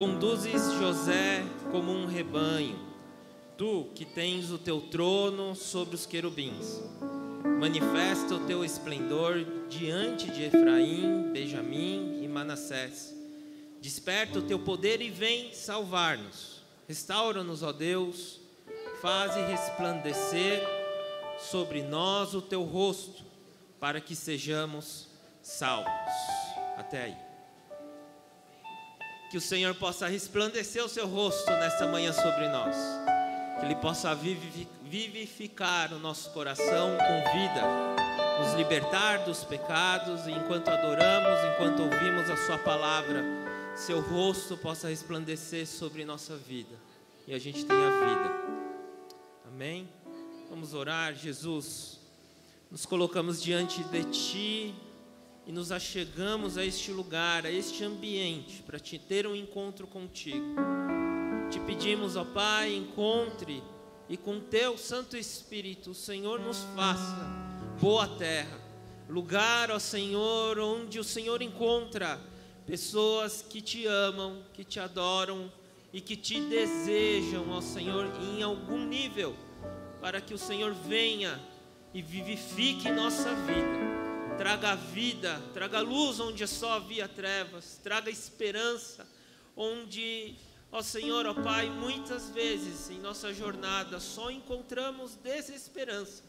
Conduzes José como um rebanho, tu que tens o teu trono sobre os querubins. Manifesta o teu esplendor diante de Efraim, Benjamim e Manassés. Desperta o teu poder e vem salvar-nos. Restaura-nos, ó Deus, faze resplandecer sobre nós o teu rosto, para que sejamos salvos. Até aí. Que o Senhor possa resplandecer o seu rosto nesta manhã sobre nós. Que Ele possa vivificar o nosso coração com vida, nos libertar dos pecados, e enquanto adoramos, enquanto ouvimos a sua palavra, seu rosto possa resplandecer sobre nossa vida e a gente tenha vida. Amém? Vamos orar. Jesus, nos colocamos diante de Ti e nos achegamos a este lugar, a este ambiente, para ter um encontro contigo. Te pedimos, ó Pai, encontre, e com Teu Santo Espírito, o Senhor nos faça boa terra, lugar, ó Senhor, onde o Senhor encontra pessoas que Te amam, que Te adoram e que Te desejam, ó Senhor, em algum nível, para que o Senhor venha e vivifique nossa vida. Traga vida, traga luz onde só havia trevas, traga esperança onde, ó Senhor, ó Pai, muitas vezes em nossa jornada só encontramos desesperança,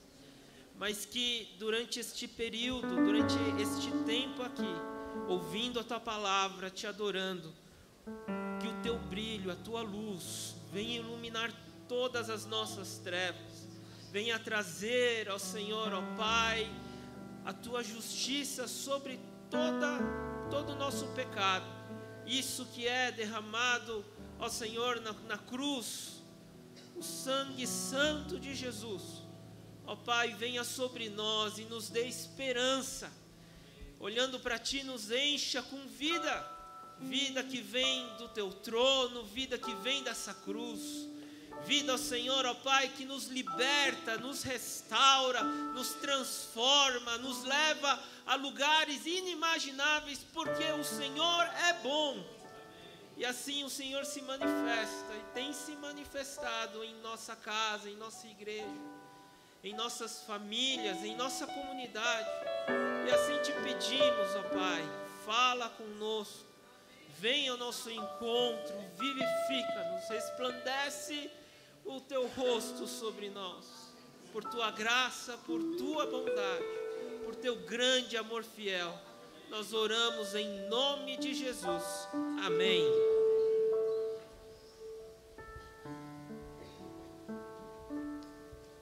mas que durante este período, durante este tempo aqui, ouvindo a Tua palavra, Te adorando, que o Teu brilho, a Tua luz venha iluminar todas as nossas trevas, venha trazer, ó Senhor, ó Pai, a Tua justiça sobre todo o nosso pecado. Isso que é derramado, ó Senhor, na cruz, o sangue santo de Jesus. Ó Pai, venha sobre nós e nos dê esperança. Olhando para Ti, nos encha com vida. Vida que vem do Teu trono, vida que vem dessa cruz. Vida, ó Senhor, ó Pai, que nos liberta, nos restaura, nos transforma, nos leva a lugares inimagináveis, porque o Senhor é bom. E assim o Senhor se manifesta e tem se manifestado em nossa casa, em nossa igreja, em nossas famílias, em nossa comunidade. E assim te pedimos, ó Pai, fala conosco, venha ao nosso encontro, vivifica-nos, resplandece o Teu rosto sobre nós, por Tua graça, por Tua bondade, por Teu grande amor fiel. Nós oramos em nome de Jesus. Amém.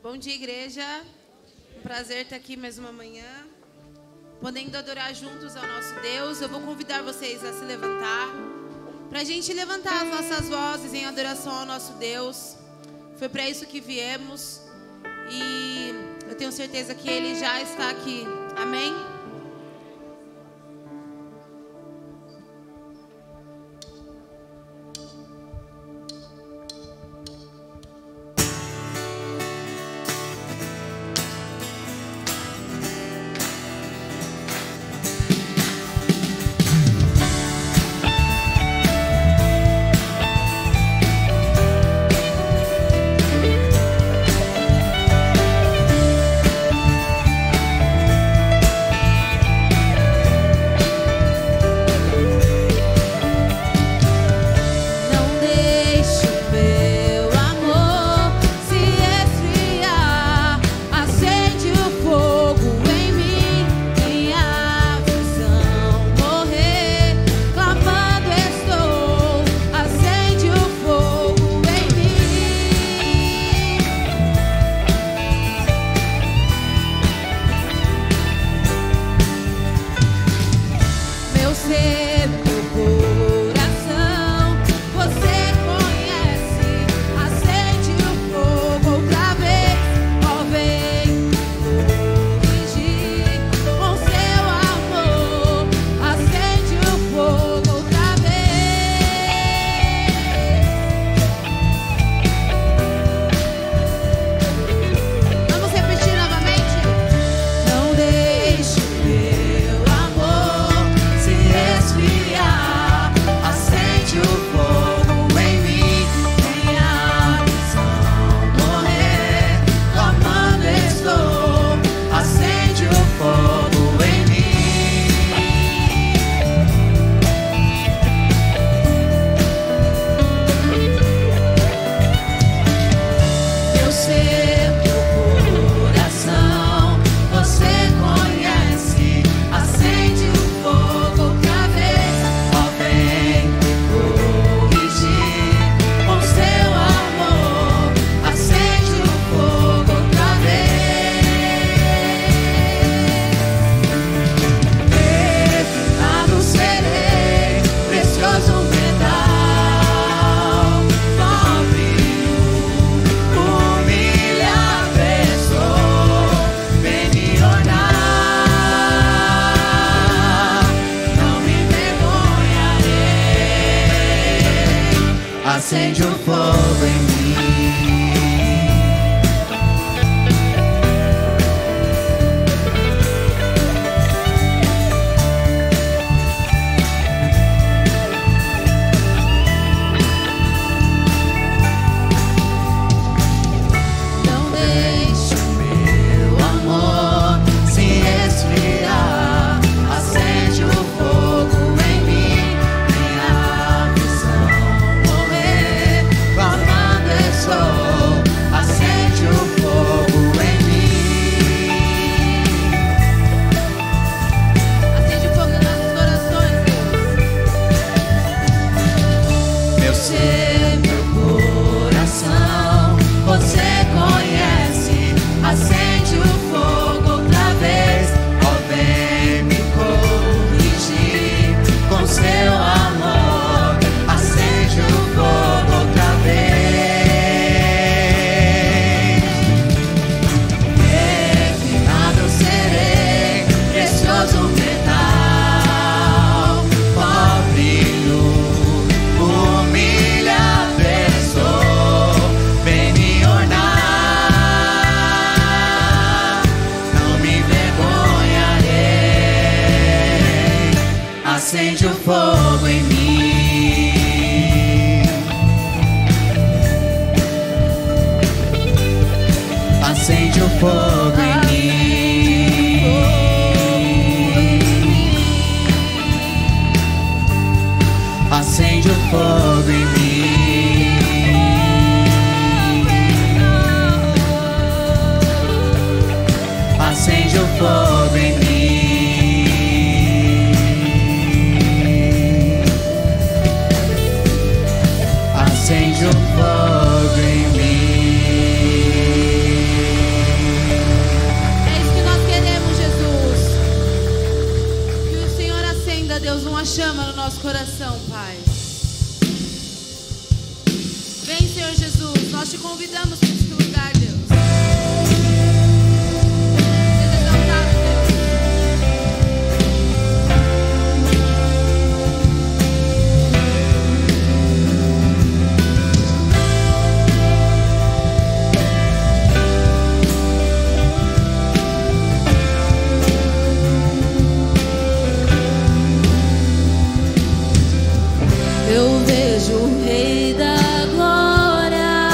Bom dia, igreja. Um prazer estar aqui mais uma manhã, podendo adorar juntos ao nosso Deus. Eu vou convidar vocês a se levantar, para a gente levantar as nossas vozes em adoração ao nosso Deus. Foi para isso que viemos e eu tenho certeza que Ele já está aqui. Amém? acende o fogo em mim. Acende o fogo em mim. Acende o fogo em mim. Acende o fogo em mim. Acende o fogo em mim. Acende o fogo em mim. É isso que nós queremos, Jesus. Que o Senhor acenda, Deus, uma chama no nosso coração, Pai. Vem, Senhor Jesus, nós te convidamos para esse lugar, Deus. Seja exaltado, Deus. Eu vejo o Rei da Glória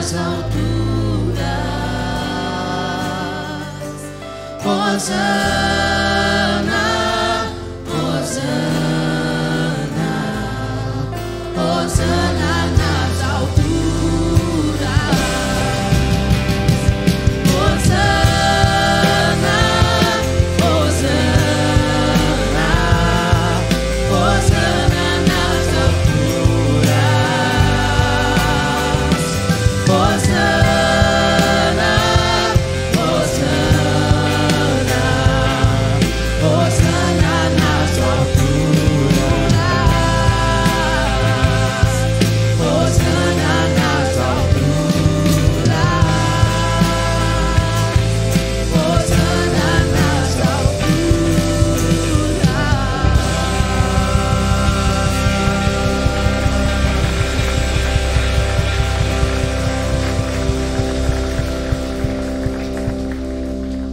nas alturas. Hosana, Hosana, Hosana nas alturas. Hosana, Hosana, Hosana nas alturas. Hosana, Hosana, Hosana nas alturas. Hosana nas alturas. Hosana nas alturas.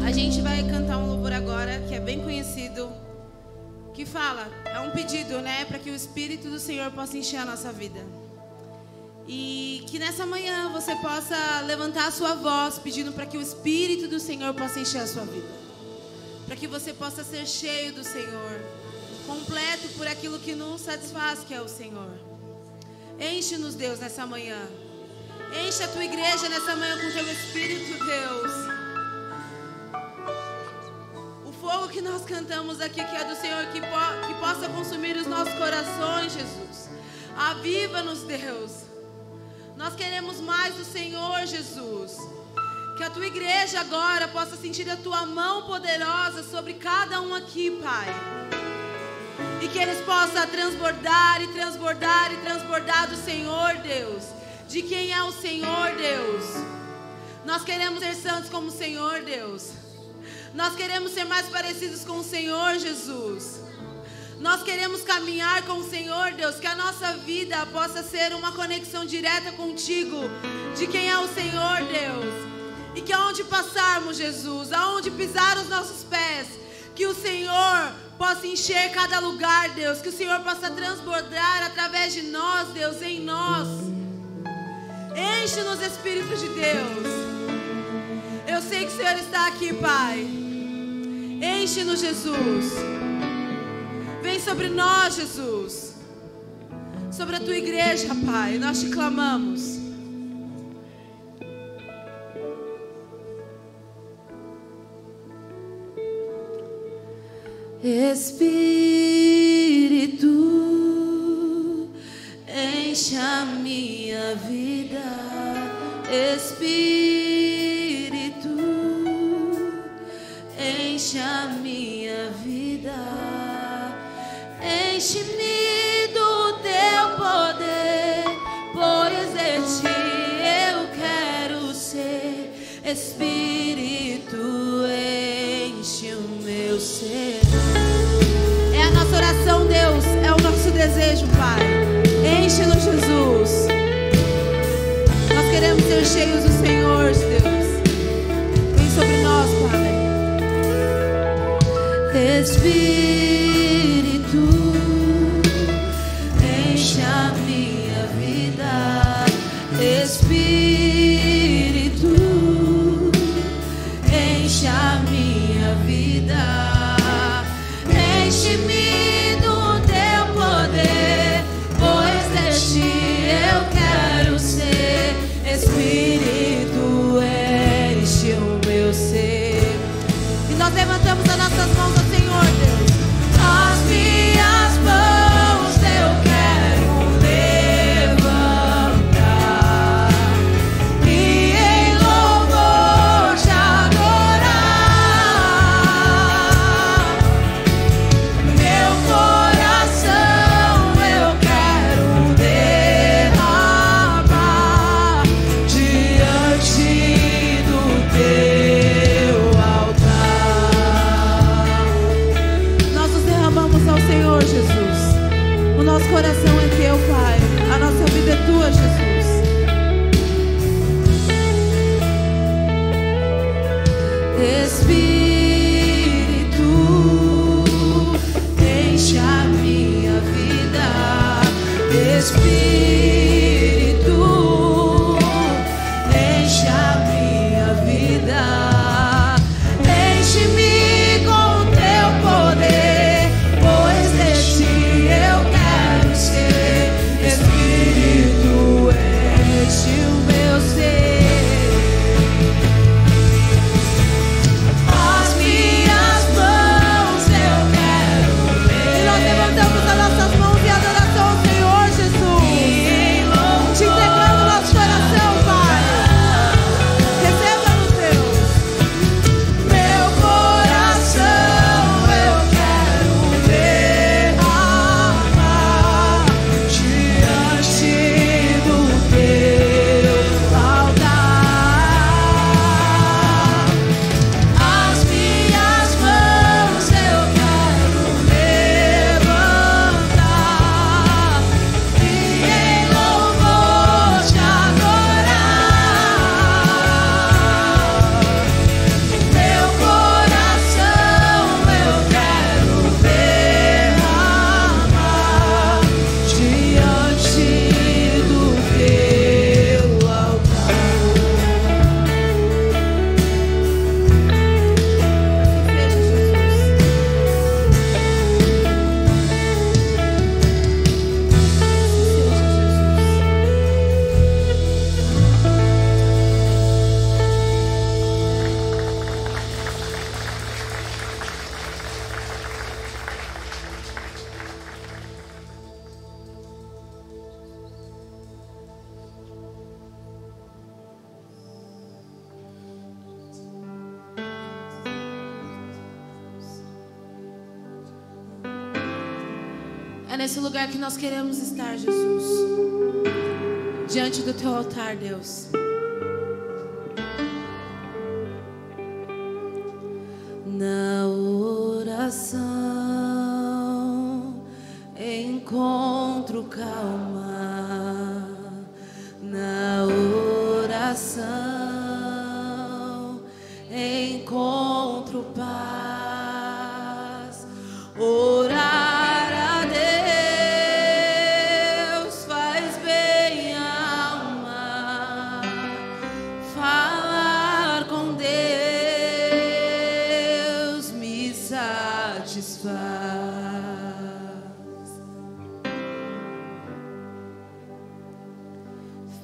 A gente vai cantar um louvor agora que é bem conhecido, que fala, é um pedido, né, para que o Espírito do Senhor possa encher a nossa vida. E que nessa manhã você possa levantar a sua voz pedindo para que o Espírito do Senhor possa encher a sua vida. Para que você possa ser cheio do Senhor, completo por aquilo que nos satisfaz, que é o Senhor. Enche-nos, Deus, nessa manhã. Enche a tua igreja nessa manhã com teu Espírito, Deus. O fogo que nós cantamos aqui, que é do Senhor, que possa consumir os nossos corações, Jesus. Aviva-nos, Deus. Nós queremos mais do Senhor, Jesus. Que a tua igreja agora possa sentir a tua mão poderosa sobre cada um aqui, Pai. E que eles possam transbordar e transbordar e transbordar do Senhor, Deus. De quem é o Senhor, Deus. Nós queremos ser santos como o Senhor, Deus. Nós queremos ser mais parecidos com o Senhor, Jesus. Nós queremos caminhar com o Senhor, Deus. Que a nossa vida possa ser uma conexão direta contigo. De quem é o Senhor, Deus. E que aonde passarmos, Jesus, aonde pisar os nossos pés, que o Senhor possa encher cada lugar, Deus. Que o Senhor possa transbordar através de nós, Deus, em nós. Enche-nos, Espírito de Deus. Eu sei que o Senhor está aqui, Pai. Enche-nos, Jesus. Vem sobre nós, Jesus. Sobre a tua igreja, Pai. Nós te clamamos. Espírito, enche a minha vida. Espírito, enche a minha vida. Enche-me do teu poder, pois de ti eu quero ser. Espírito, enche o meu ser. É a nossa oração, Deus, é o nosso desejo, Pai. Enche-nos, Jesus. Nós queremos ser cheios do Senhor, Deus. Vem sobre nós, Pai. Espírito, enche a minha vida. Espírito, enche a minha vida. Enche-me do teu poder, pois de ti eu quero ser. Espírito, enche o meu ser. E nós levantamos as nossas mãos ao Senhor, Deus. As minhas mãos eu quero levantar e em louvor te adorar. Meu coração eu quero derramar diante do teu altar. Nós nos derramamos ao Senhor, Jesus. O nosso coração é teu, Pai. A nossa vida é tua, Jesus. Espírito, enche a minha vida. Espírito, É nesse lugar que nós queremos estar, Jesus. Diante do teu altar, Deus. Na oração encontro calma. Na oração encontro paz. Orar a Deus faz bem à alma. Falar com Deus me satisfaz.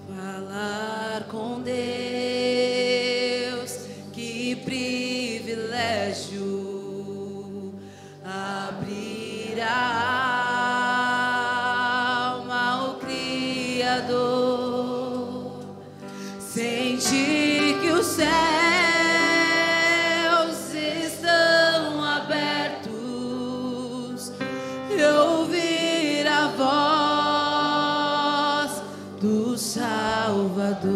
Falar com Deus, que privilégio. Abrir a alma ao Criador, sentir que os céus estão abertos e ouvir a voz do Salvador.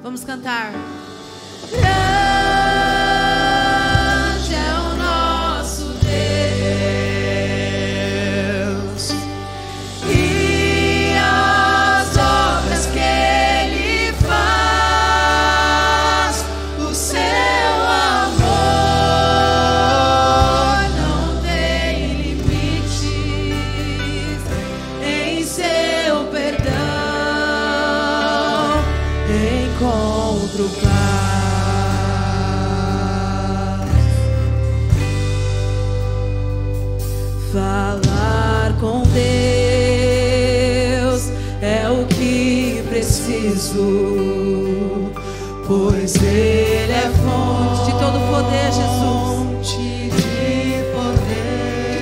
Vamos cantar. Encontro paz. Falar com Deus é o que preciso, pois Ele é fonte de todo poder, Jesus. De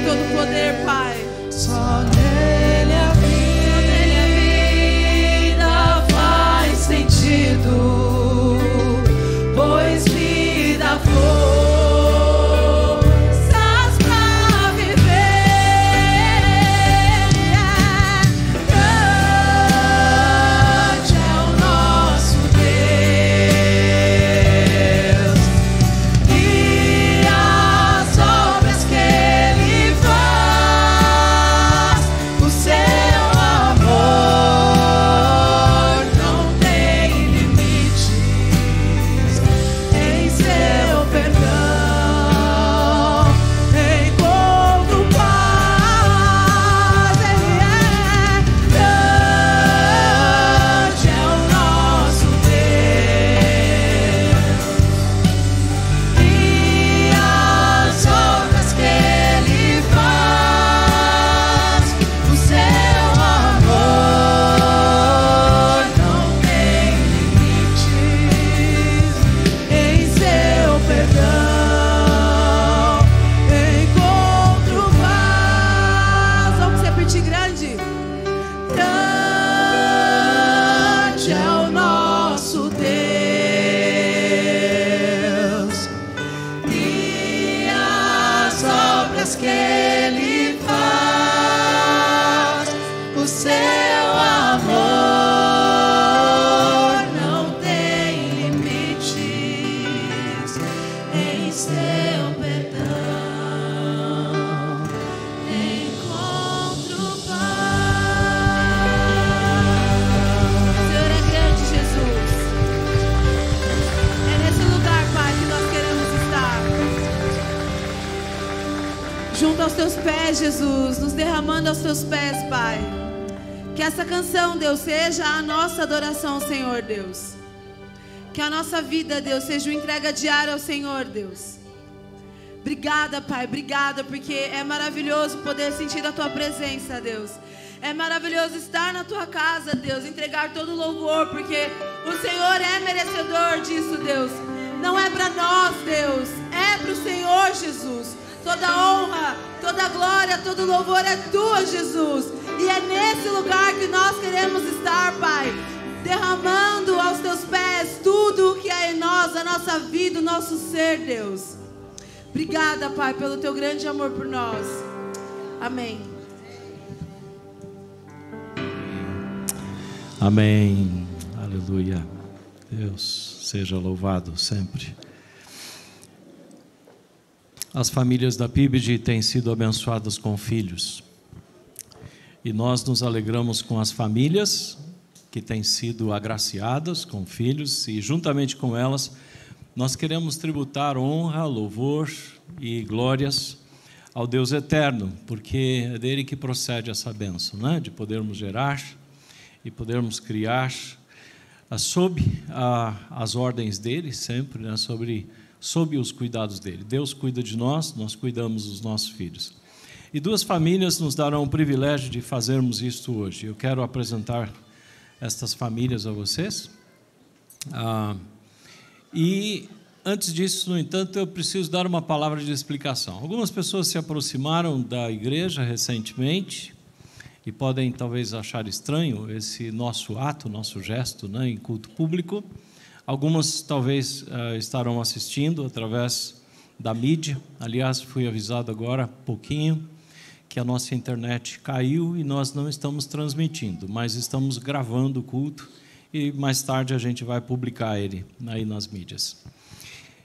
todo poder, Pai. Só nele a vida faz sentido, pois me dá forças pra viver. Grande é o nosso Deus e as obras que Ele faz. O seu amor não tem limites. Em seu perdão encontro paz. Ele é grande, é o nosso Deus e as obras que Ele faz. O seu amor não tem limites. Em seu perdão encontro paz. Vamos repetir: grande. Grande é o nosso Deus e as obras que Ele faz. O seu amor não tem limites. Em seu perdão encontro paz. O Senhor é grande, Jesus. É nesse lugar, Pai, que nós queremos estar. Junto aos teus pés, Jesus, nos derramando aos teus pés, Pai. Que essa canção, Deus, seja a nossa adoração, Senhor Deus. Que a nossa vida, Deus, seja uma entrega diária ao Senhor, Deus. Obrigada, Pai, obrigada, porque é maravilhoso poder sentir a Tua presença, Deus. É maravilhoso estar na Tua casa, Deus, entregar todo o louvor, porque o Senhor é merecedor disso, Deus. Não é para nós, Deus, é para o Senhor, Jesus. Toda honra, toda glória, todo louvor é Tua, Jesus. E é nesse lugar que nós queremos estar, Pai, derramando aos Teus pés tudo o que é em nós, a nossa vida, o nosso ser, Deus. Obrigada, Pai, pelo Teu grande amor por nós. Amém. Amém. Aleluia. Deus seja louvado sempre. As famílias da PIBD têm sido abençoadas com filhos. E nós nos alegramos com as famílias que têm sido agraciadas com filhos, e juntamente com elas nós queremos tributar honra, louvor e glórias ao Deus eterno, porque é dele que procede essa bênção, né? De podermos gerar e podermos criar sob as ordens dele, sempre, né? Sob os cuidados dele. Deus cuida de nós, nós cuidamos dos nossos filhos. E duas famílias nos darão o privilégio de fazermos isto hoje. Eu quero apresentar estas famílias a vocês. E antes disso, no entanto, eu preciso dar uma palavra de explicação. Algumas pessoas se aproximaram da igreja recentemente e podem talvez achar estranho esse nosso ato, nosso gesto, né, em culto público. Algumas talvez estarão assistindo através da mídia. Aliás, fui avisado agora há pouquinho que a nossa internet caiu e nós não estamos transmitindo, mas estamos gravando o culto e mais tarde a gente vai publicar ele aí nas mídias.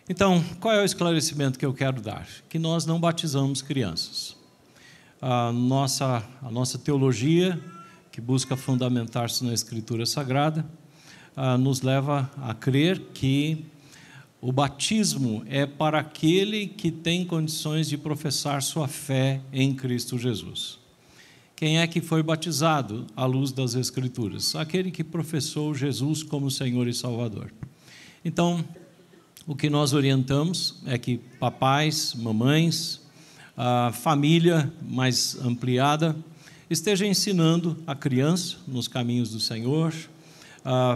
Então, qual é o esclarecimento que eu quero dar? Que nós não batizamos crianças. A nossa teologia, que busca fundamentar-se na Escritura Sagrada, nos leva a crer que o batismo é para aquele que tem condições de professar sua fé em Cristo Jesus. Quem é que foi batizado à luz das Escrituras? Aquele que professou Jesus como Senhor e Salvador. Então, o que nós orientamos é que papais, mamães, a família mais ampliada esteja ensinando a criança nos caminhos do Senhor,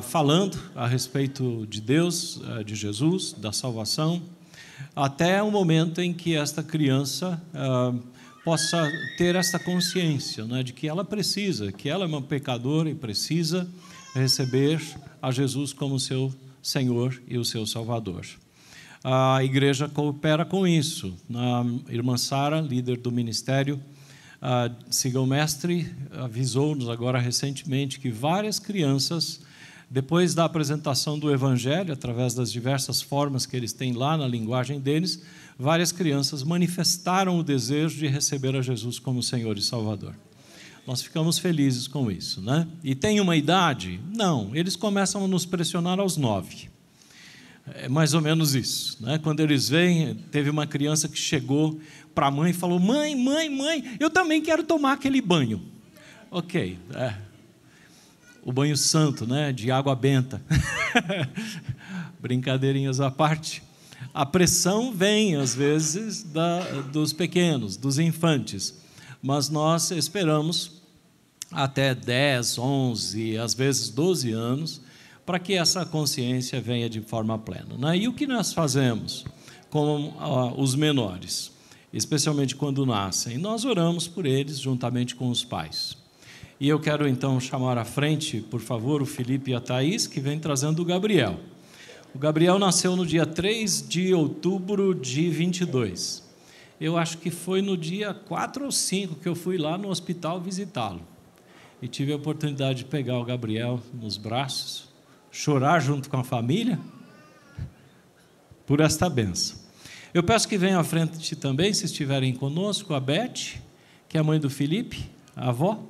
falando a respeito de Deus, de Jesus, da salvação, até o momento em que esta criança possa ter essa consciência, né, de que ela precisa, que ela é uma pecadora e precisa receber a Jesus como seu Senhor e o seu Salvador. A igreja coopera com isso. A irmã Sara, líder do ministério, Siga o Mestre, avisou-nos agora recentemente que várias crianças, depois da apresentação do Evangelho, através das diversas formas que eles têm lá na linguagem deles, várias crianças manifestaram o desejo de receber a Jesus como Senhor e Salvador. Nós ficamos felizes com isso, né? E tem uma idade? Não, eles começam a nos pressionar aos 9. É mais ou menos isso, né? Quando eles vêm, teve uma criança que chegou para a mãe e falou: mãe, eu também quero tomar aquele banho. Ok, o banho santo, né? De água benta. Brincadeirinhas à parte. A pressão vem, às vezes, dos pequenos, dos infantes, mas nós esperamos até 10, 11, às vezes 12 anos, para que essa consciência venha de forma plena, né? E o que nós fazemos com os menores, especialmente quando nascem? Nós oramos por eles juntamente com os pais. E eu quero então chamar à frente, por favor, o Felipe e a Thaís, que vem trazendo o Gabriel. O Gabriel nasceu no dia 3 de outubro de 22. Eu acho que foi no dia 4 ou 5 que eu fui lá no hospital visitá-lo. E tive a oportunidade de pegar o Gabriel nos braços, chorar junto com a família por esta bênção. Eu peço que venham à frente também, se estiverem conosco, a Beth, que é a mãe do Felipe, a avó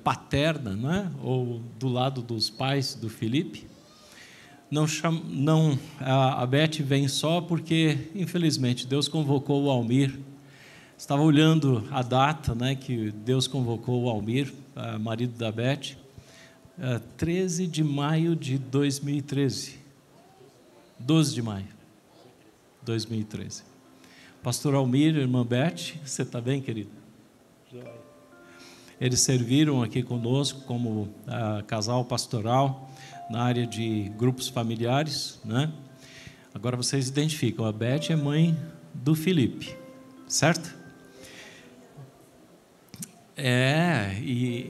paterna, né? Ou do lado dos pais do Felipe. A Beth vem só porque, infelizmente, Deus convocou o Almir. Estava olhando a data, né, que Deus convocou o Almir, marido da Beth, 13 de maio de 2013. 12 de maio de 2013. Pastor Almir, irmã Beth, você está bem, querido? Eles serviram aqui conosco como casal pastoral na área de grupos familiares, né? Agora vocês identificam, a Beth é mãe do Felipe, certo? E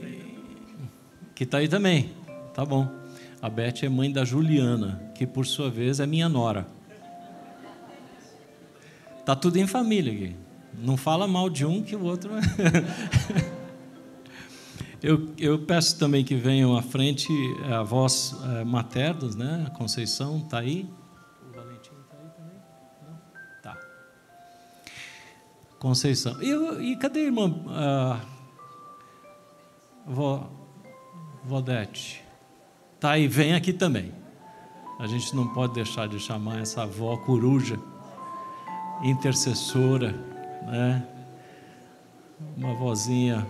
que está aí também, tá bom. A Beth é mãe da Juliana, que por sua vez é minha nora. Tá tudo em família aqui. Não fala mal de um que o outro... Eu peço também que venham à frente avós maternos, né? A Conceição está aí. O Valentim está aí também? Não? Tá. Conceição. E cadê a irmã Vodete? Tá aí, vem aqui também. A gente não pode deixar de chamar essa avó coruja, intercessora, né? Uma vozinha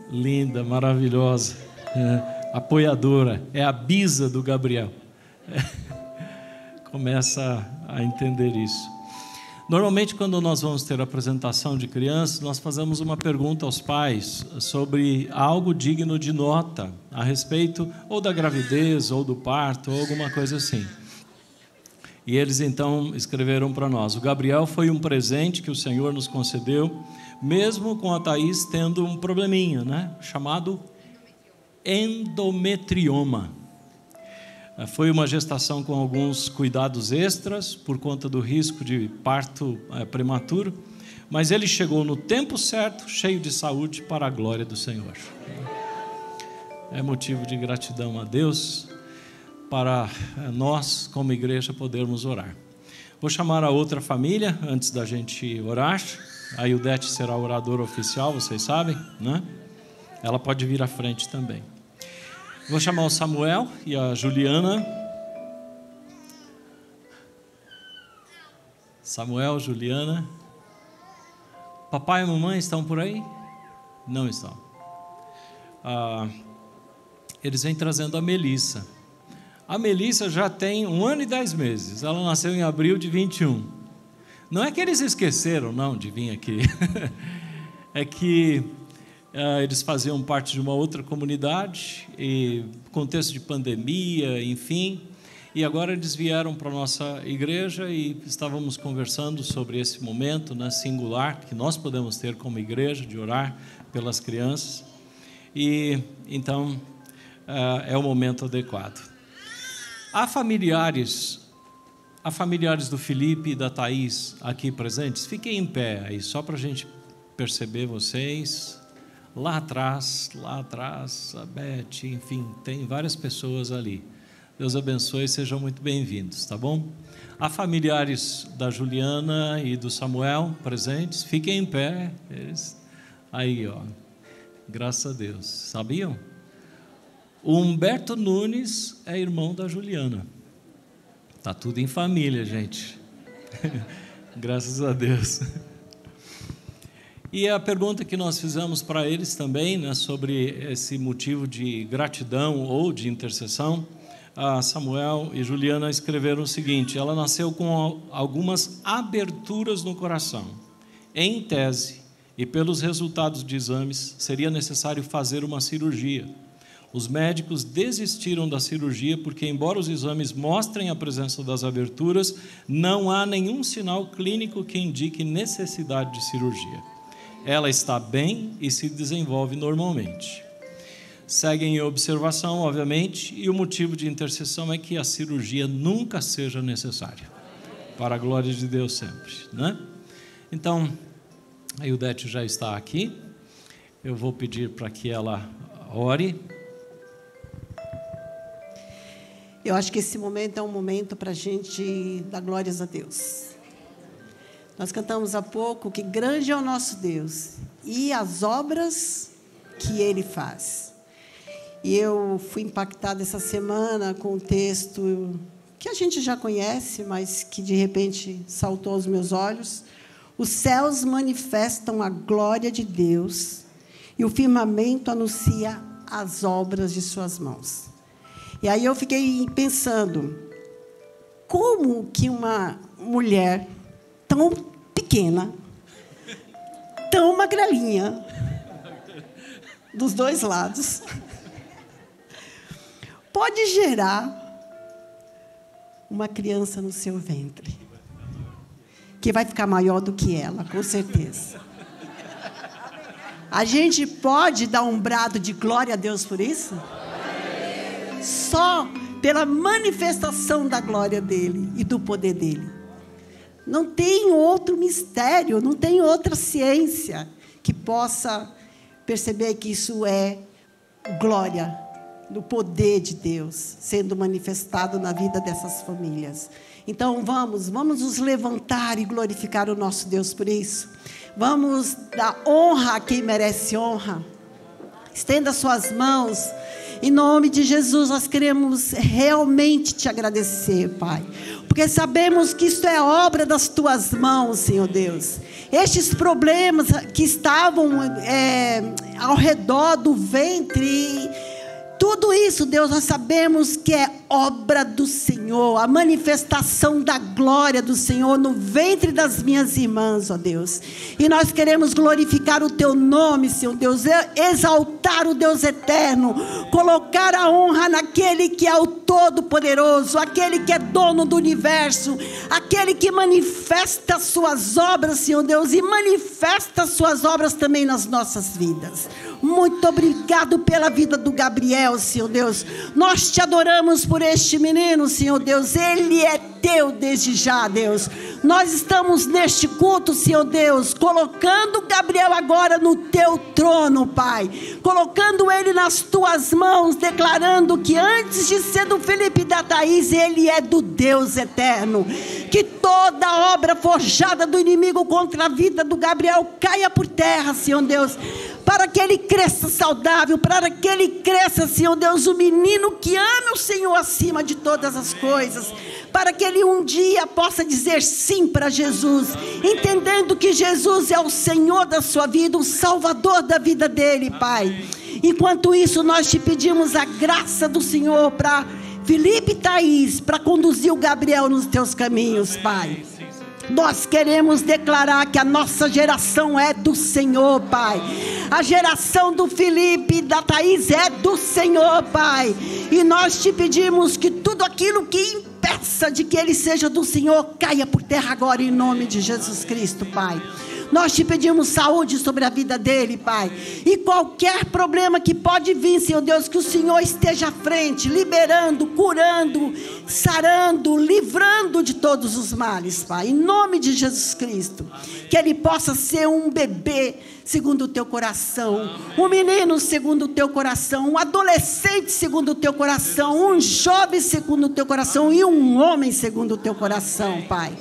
linda, maravilhosa, apoiadora, é a bisa do Gabriel. Começa a entender isso. Normalmente, quando nós vamos ter apresentação de crianças, nós fazemos uma pergunta aos pais sobre algo digno de nota a respeito ou da gravidez, ou do parto, ou alguma coisa assim. E eles então escreveram para nós: o Gabriel foi um presente que o Senhor nos concedeu, mesmo com a Thaís tendo um probleminha, né? Chamado endometrioma. Foi uma gestação com alguns cuidados extras por conta do risco de parto prematuro, mas ele chegou no tempo certo, cheio de saúde, para a glória do Senhor. É motivo de gratidão a Deus para nós, como igreja, podermos orar. Vou chamar a outra família antes da gente orar. A Ildete será a oradora oficial, vocês sabem, né? Ela pode vir à frente também. Vou chamar o Samuel e a Juliana. Samuel, Juliana. Papai e mamãe estão por aí? Não estão. Eles vêm trazendo a Melissa. A Melissa já tem 1 ano e 10 meses. Ela nasceu em abril de 21. Não é que eles esqueceram, não, de vir aqui. É que eles faziam parte de uma outra comunidade, e contexto de pandemia, enfim. E agora eles vieram para a nossa igreja e estávamos conversando sobre esse momento, né, singular que nós podemos ter como igreja, de orar pelas crianças. E então é o momento adequado. Há familiares do Felipe e da Thaís aqui presentes? Fiquem em pé aí, só para a gente perceber vocês. Lá atrás, a Beth, enfim, tem várias pessoas ali. Deus abençoe e sejam muito bem-vindos, tá bom? Há familiares da Juliana e do Samuel presentes? Fiquem em pé. Eles... Aí, ó. Graças a Deus. Sabiam? O Humberto Nunes é irmão da Juliana. Tá tudo em família, gente. Graças a Deus. E a pergunta que nós fizemos para eles também, né, sobre esse motivo de gratidão ou de intercessão, a Samuel e Juliana escreveram o seguinte: ela nasceu com algumas aberturas no coração. Em tese, e pelos resultados de exames, seria necessário fazer uma cirurgia. Os médicos desistiram da cirurgia porque, embora os exames mostrem a presença das aberturas, não há nenhum sinal clínico que indique necessidade de cirurgia. Ela está bem e se desenvolve normalmente. Seguem em observação, obviamente, e o motivo de intercessão é que a cirurgia nunca seja necessária, para a glória de Deus sempre, né? Então, a Ildete já está aqui. Eu vou pedir para que ela ore. Eu acho que esse momento é um momento para a gente dar glórias a Deus. Nós cantamos há pouco que grande é o nosso Deus e as obras que Ele faz. E eu fui impactada essa semana com um texto que a gente já conhece, mas que de repente saltou aos meus olhos. Os céus manifestam a glória de Deus e o firmamento anuncia as obras de suas mãos. E aí eu fiquei pensando, como que uma mulher tão pequena, tão magrelinha, dos dois lados, pode gerar uma criança no seu ventre, que vai ficar maior do que ela, com certeza. A gente pode dar um brado de glória a Deus por isso? Só pela manifestação da glória dele e do poder dele. Não tem outro mistério, não tem outra ciência que possa perceber que isso é glória, do poder de Deus sendo manifestado na vida dessas famílias. Então vamos nos levantar e glorificar o nosso Deus por isso. Vamos dar honra a quem merece honra. Estenda suas mãos. Em nome de Jesus, nós queremos realmente te agradecer, Pai. Porque sabemos que isto é obra das tuas mãos, Senhor Deus. Estes problemas que estavam ao redor do ventre, tudo isso, Deus, nós sabemos que é obra do Senhor, a manifestação da glória do Senhor no ventre das minhas irmãs, ó Deus. E nós queremos glorificar o teu nome, Senhor Deus, exaltar o Deus eterno, colocar a honra naquele que é o Todo-Poderoso, aquele que é dono do universo, aquele que manifesta as suas obras, Senhor Deus, e manifesta as suas obras também nas nossas vidas. Muito obrigado pela vida do Gabriel, Senhor Deus. Nós te adoramos por este menino, Senhor Deus. Ele é teu desde já, Deus. Nós estamos neste culto, Senhor Deus, colocando Gabriel agora no teu trono, Pai. Colocando ele nas tuas mãos, declarando que antes de ser do Felipe e da Thaís, ele é do Deus eterno. Que toda obra forjada do inimigo contra a vida do Gabriel caia por terra, Senhor Deus. Para que ele cresça saudável, para que ele cresça, Senhor Deus, o menino que ama o Senhor acima de todas as coisas, para que ele um dia possa dizer sim para Jesus, entendendo que Jesus é o Senhor da sua vida, o Salvador da vida dele, Pai. Enquanto isso, nós te pedimos a graça do Senhor para Felipe e Thaís, para conduzir o Gabriel nos teus caminhos, Pai. Nós queremos declarar que a nossa geração é do Senhor, Pai. A geração do Felipe e da Thaís é do Senhor, Pai. E nós te pedimos que tudo aquilo que impeça de que ele seja do Senhor caia por terra agora em nome de Jesus Cristo, Pai. Nós te pedimos saúde sobre a vida dele, Pai. E qualquer problema que pode vir, Senhor Deus, que o Senhor esteja à frente, liberando, curando, sarando, livrando de todos os males, Pai. Em nome de Jesus Cristo. Que ele possa ser um bebê segundo o teu coração, um menino segundo o teu coração, um adolescente segundo o teu coração, um jovem segundo o teu coração e um homem segundo o teu coração, Pai.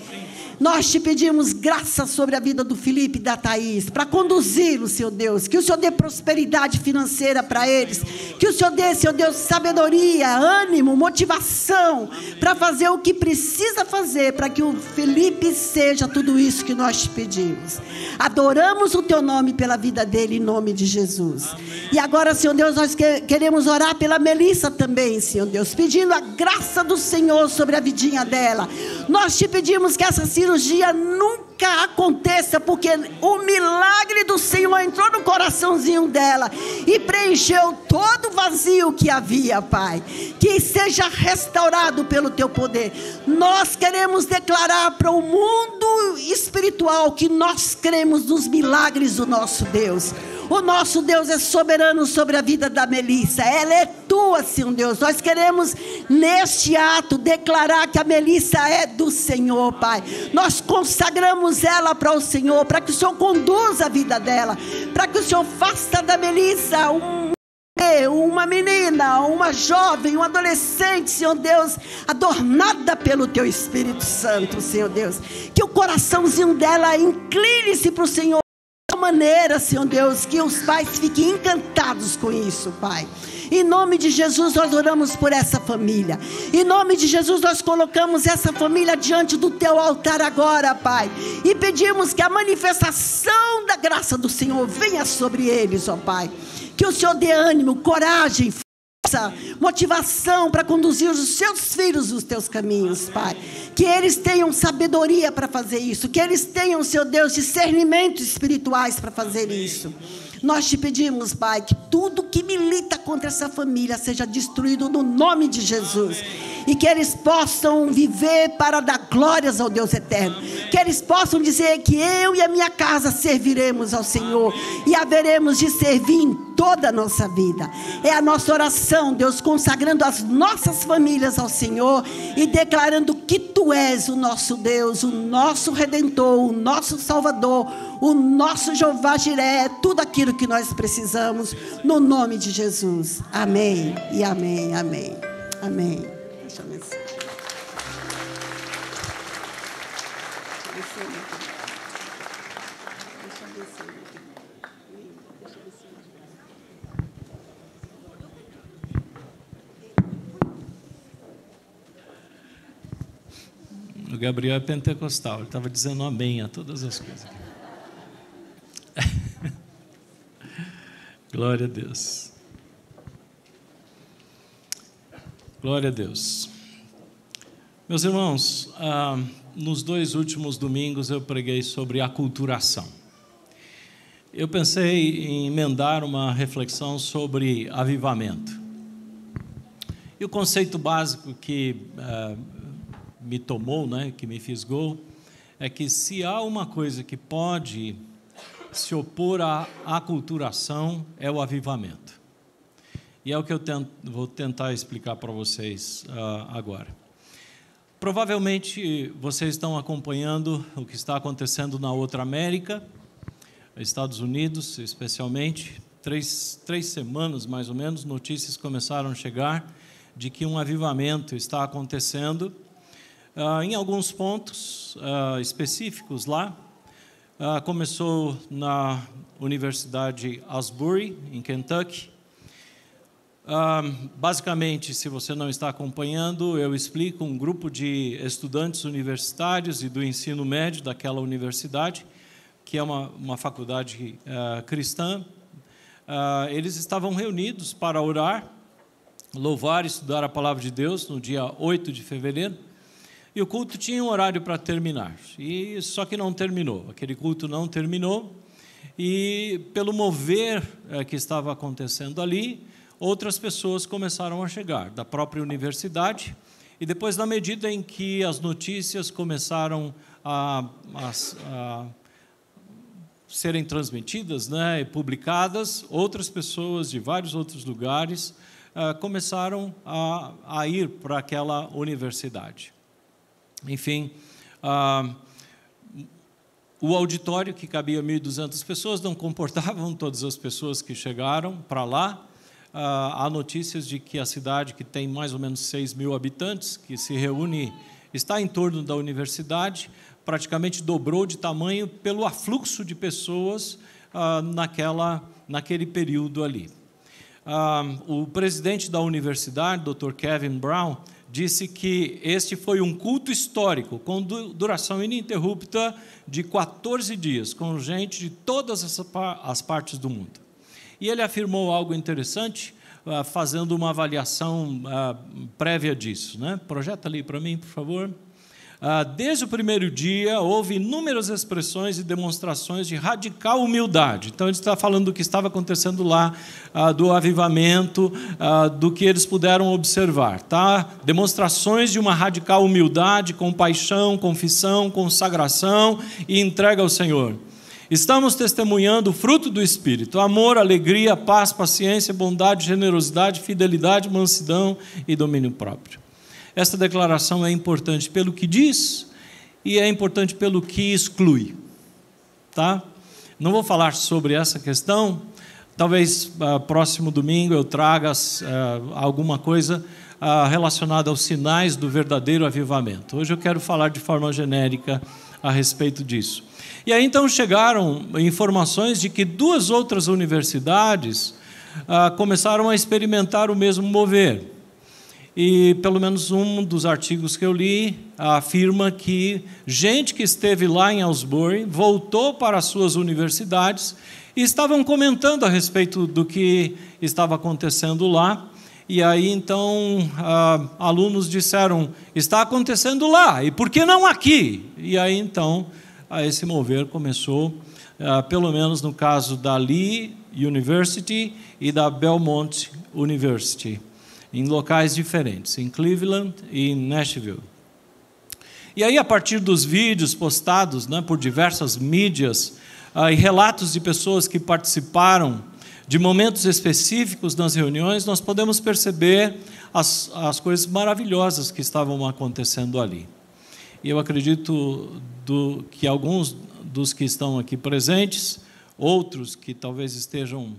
Nós te pedimos graça sobre a vida do Felipe e da Thaís, para conduzi-los, Senhor Deus, que o Senhor dê prosperidade financeira para eles, que o Senhor dê, Senhor Deus, sabedoria, ânimo, motivação, para fazer o que precisa fazer, para que o Felipe seja tudo isso que nós te pedimos. Adoramos o teu nome pela vida dele, em nome de Jesus. E agora, Senhor Deus, nós queremos orar pela Melissa também, Senhor Deus, pedindo a graça do Senhor sobre a vidinha dela. Nós te pedimos que essa cirurgia nunca aconteça, porque o milagre do Senhor entrou no coraçãozinho dela e preencheu todo o vazio que havia, Pai. Que seja restaurado pelo teu poder. Nós queremos declarar para o mundo espiritual que nós cremos nos milagres do nosso Deus. O nosso Deus é soberano sobre a vida da Melissa. Ela é tua, Senhor Deus. Nós queremos, neste ato, declarar que a Melissa é do Senhor, Pai. Nós consagramos ela para o Senhor, para que o Senhor conduza a vida dela, para que o Senhor faça da Melissa uma menina, uma jovem, um adolescente, Senhor Deus, adornada pelo teu Espírito Santo, Senhor Deus. Que o coraçãozinho dela incline-se para o Senhor de maneira, Senhor Deus, que os pais fiquem encantados com isso, Pai. Em nome de Jesus nós oramos por essa família. Em nome de Jesus nós colocamos essa família diante do teu altar agora, Pai. E pedimos que a manifestação da graça do Senhor venha sobre eles, ó Pai. Que o Senhor dê ânimo, coragem, força, motivação para conduzir os seus filhos nos teus caminhos, Pai. Que eles tenham sabedoria para fazer isso. Que eles tenham, Senhor Deus, discernimentos espirituais para fazer isso. Nós te pedimos, Pai, que tudo que milita contra essa família seja destruído no nome de Jesus. E que eles possam viver para dar glórias ao Deus eterno. Que eles possam dizer que eu e a minha casa serviremos ao Senhor. E haveremos de servir em toda a nossa vida. É a nossa oração, Deus, consagrando as nossas famílias ao Senhor e declarando que Tu és o nosso Deus, o nosso Redentor, o nosso Salvador, o nosso Jeová Jiré, tudo aquilo que nós precisamos, no nome de Jesus. Amém e amém, amém, amém. Deixa eu ver se... O Gabriel é pentecostal, ele estava dizendo amém a todas as coisas. Glória a Deus. Glória a Deus. Meus irmãos, nos 2 últimos domingos eu preguei sobre aculturação. Eu pensei em emendar uma reflexão sobre avivamento. E o conceito básico que me tomou, que me fisgou, é que se há uma coisa que pode se opor à aculturação, é o avivamento. E é o que eu vou tentar explicar para vocês agora. Provavelmente vocês estão acompanhando o que está acontecendo na outra América, Estados Unidos especialmente. 3 semanas, mais ou menos, notícias começaram a chegar de que um avivamento está acontecendo em alguns pontos específicos lá. Começou na Universidade Asbury, em Kentucky. Basicamente, se você não está acompanhando, eu explico um grupo de estudantes universitários e do ensino médio daquela universidade, que é uma faculdade cristã. Eles estavam reunidos para orar, louvar e estudar a palavra de Deus no dia 8 de fevereiro. E o culto tinha um horário para terminar, só que não terminou. Aquele culto não terminou, e pelo mover que estava acontecendo ali, outras pessoas começaram a chegar da própria universidade, e depois, na medida em que as notícias começaram a serem transmitidas, e publicadas, outras pessoas de vários outros lugares começaram a ir para aquela universidade. Enfim, o auditório, que cabia 1.200 pessoas, não comportavam todas as pessoas que chegaram para lá. Há notícias de que a cidade, que tem mais ou menos 6.000 habitantes, que se reúne, está em torno da universidade, praticamente dobrou de tamanho pelo afluxo de pessoas naquele período ali. O presidente da universidade, Dr. Kevin Brown, disse que este foi um culto histórico, com duração ininterrupta de 14 dias, com gente de todas as partes do mundo. E ele afirmou algo interessante, fazendo uma avaliação prévia disso. Projeta ali para mim, por favor. Desde o primeiro dia, houve inúmeras expressões e demonstrações de radical humildade. Então, ele está falando do que estava acontecendo lá, do avivamento, do que eles puderam observar. Demonstrações de uma radical humildade, compaixão, confissão, consagração e entrega ao Senhor. Estamos testemunhando o fruto do Espírito: amor, alegria, paz, paciência, bondade, generosidade, fidelidade, mansidão e domínio próprio. Esta declaração é importante pelo que diz e é importante pelo que exclui. Não vou falar sobre essa questão. Talvez próximo domingo eu traga alguma coisa relacionada aos sinais do verdadeiro avivamento. Hoje eu quero falar de forma genérica a respeito disso. E aí então chegaram informações de que 2 outras universidades começaram a experimentar o mesmo mover. E pelo menos um dos artigos que eu li afirma que gente que esteve lá em Asbury voltou para as suas universidades e estavam comentando a respeito do que estava acontecendo lá. E aí então alunos disseram: está acontecendo lá, e por que não aqui? E aí então esse mover começou, pelo menos no caso da Lee University e da Belmont University, em locais diferentes, em Cleveland e em Nashville. E aí, a partir dos vídeos postados por diversas mídias e relatos de pessoas que participaram de momentos específicos nas reuniões, nós podemos perceber as coisas maravilhosas que estavam acontecendo ali. E eu acredito que alguns dos que estão aqui presentes, outros que talvez estejam